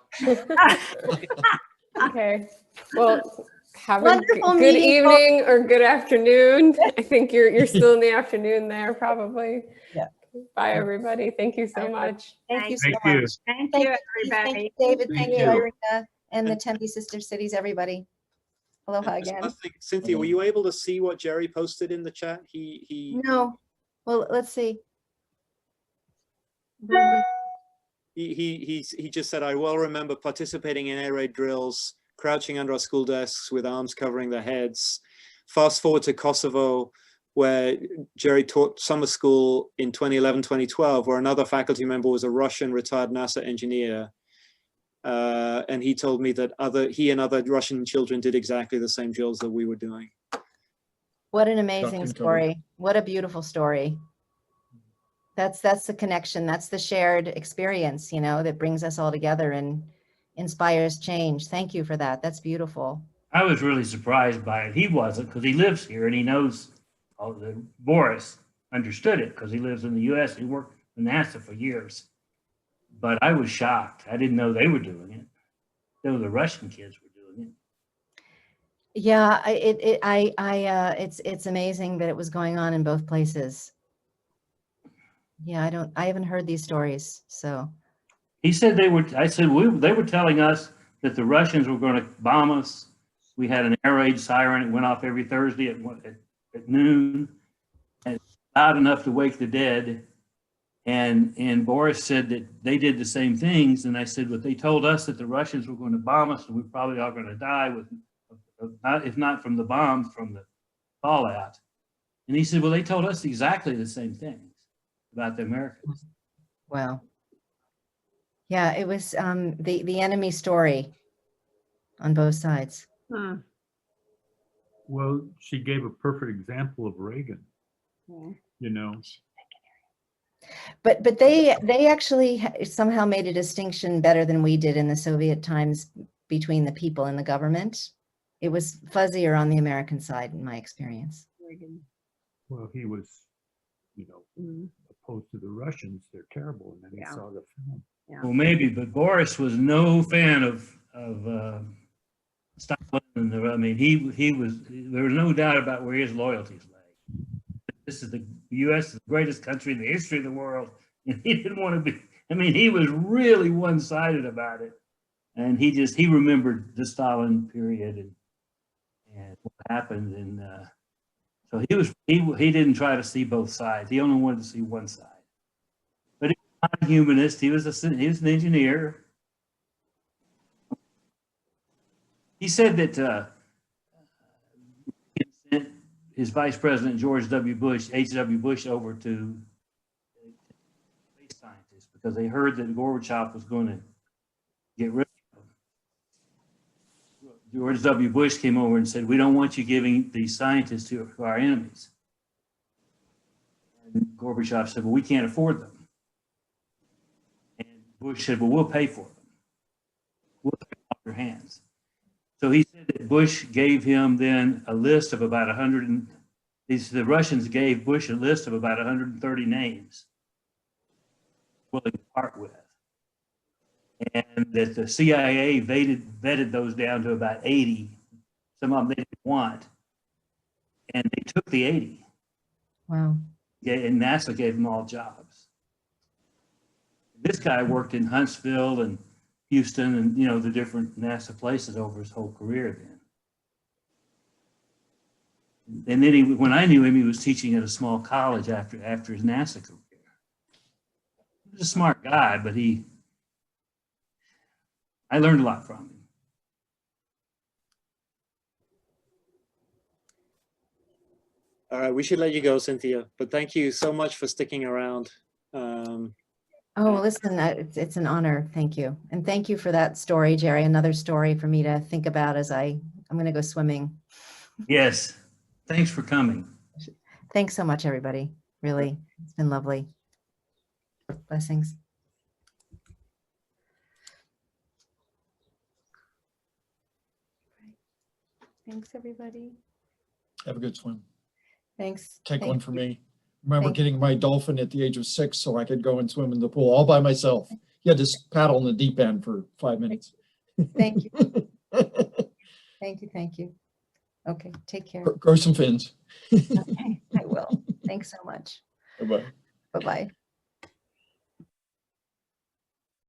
Speaker 14: Okay. Well, have a
Speaker 2: Wonderful
Speaker 14: good
Speaker 2: meeting,
Speaker 14: evening or good afternoon. I think you're still in the afternoon there, probably.
Speaker 2: Yeah.
Speaker 14: Bye, everybody. Thank you so much.
Speaker 2: Thank you so
Speaker 22: Thank you.
Speaker 2: much.
Speaker 20: Thank
Speaker 2: Thank
Speaker 20: you,
Speaker 2: you,
Speaker 20: everybody.
Speaker 2: Thank you, David.
Speaker 12: Thank
Speaker 2: Thank you,
Speaker 12: you.
Speaker 2: Irina, and the Tempe Sister Cities, everybody. Aloha
Speaker 1: And just
Speaker 2: again.
Speaker 1: one thing, Cynthia, were you able to see what Jerry posted in the chat? He
Speaker 2: No. Well, let's see.
Speaker 1: he just said, I well remember participating in air raid drills, crouching under our school desks with arms covering their heads. Fast forward to Kosovo, where Jerry taught summer school in 2011, 2012, where another faculty member was a Russian retired NASA engineer. And he told me that he and other Russian children did exactly the same drills that we were doing.
Speaker 2: What an amazing story. What a beautiful story. That's the connection. That's the shared experience, you know, that brings us all together and inspires change. Thank you for that. That's beautiful.
Speaker 6: I was really surprised by it. He wasn't, because he lives here and he knows Boris understood it because he lives in the US. He worked for NASA for years. But I was shocked. I didn't know they were doing it. Though the Russian kids were doing it.
Speaker 2: Yeah, it's amazing that it was going on in both places. Yeah, I haven't heard these stories, so.
Speaker 6: He said they were telling us that the Russians were going to bomb us. We had an air raid siren. It went off every Thursday at noon, and loud enough to wake the dead. And Boris said that they did the same things. And I said, but they told us that the Russians were going to bomb us, and we probably are going to die if not from the bombs, from the fallout. And he said, well, they told us exactly the same things about the Americans.
Speaker 2: Wow. Yeah, it was the enemy story on both sides.
Speaker 20: Hmm.
Speaker 22: Well, she gave a perfect example of Reagan,
Speaker 20: Yeah.
Speaker 22: you know.
Speaker 2: But they actually somehow made a distinction better than we did in the Soviet times between the people and the government. It was fuzzier on the American side, in my experience.
Speaker 22: Well, he was, you know, opposed to the Russians. They're terrible. And then he saw the film.
Speaker 20: Yeah.
Speaker 6: Well, maybe, but Boris was no fan of Stalin. I mean, there was no doubt about where his loyalties lay. This is the U.S. is the greatest country in the history of the world, and he didn't want to be. I mean, he was really one-sided about it, and he remembered the Stalin period and what happened, and so he didn't try to see both sides. He only wanted to see one side. But he was not a humanist. He was an engineer. He said that he sent his vice president, George W. Bush, H.W. Bush, over to space scientists because they heard that Gorbachev was going to get rid of them. George W. Bush came over and said, we don't want you giving these scientists to our enemies. And Gorbachev said, well, we can't afford them. And Bush said, well, we'll pay for them. We'll take them off your hands. So he said that Bush gave him then a list of about 100, the Russians gave Bush a list of about 130 names willing to part with. And that the CIA vetted those down to about 80. Some of them they didn't want. And they took the 80.
Speaker 2: Wow.
Speaker 6: Yeah, and NASA gave them all jobs. This guy worked in Huntsville and Houston and, you know, the different NASA places over his whole career then. And then when I knew him, he was teaching at a small college after his NASA career. He was a smart guy, but I learned a lot from him.
Speaker 1: All right, we should let you go, Cynthia, but thank you so much for sticking around.
Speaker 2: Oh, listen, it's an honor. Thank you. And thank you for that story, Jerry. Another story for me to think about as I'm going to go swimming.
Speaker 6: Yes. Thanks for coming.
Speaker 2: Thanks so much, everybody. really. It's been lovely. Blessings.
Speaker 14: Thanks, everybody.
Speaker 21: Have a good swim.
Speaker 2: Thanks.
Speaker 21: Take
Speaker 2: Thank
Speaker 21: one for
Speaker 2: you.
Speaker 21: me. Remember
Speaker 2: Thank
Speaker 21: getting my dolphin at the age of 6 so I could go and swim in the pool all by myself. You had to paddle in the deep end for 5 minutes.
Speaker 2: Thank you. Thank you. Thank you. Okay, take care.
Speaker 21: Grow some fins.
Speaker 2: Okay, I will. Thanks so much.
Speaker 21: Bye-bye.
Speaker 2: Bye-bye.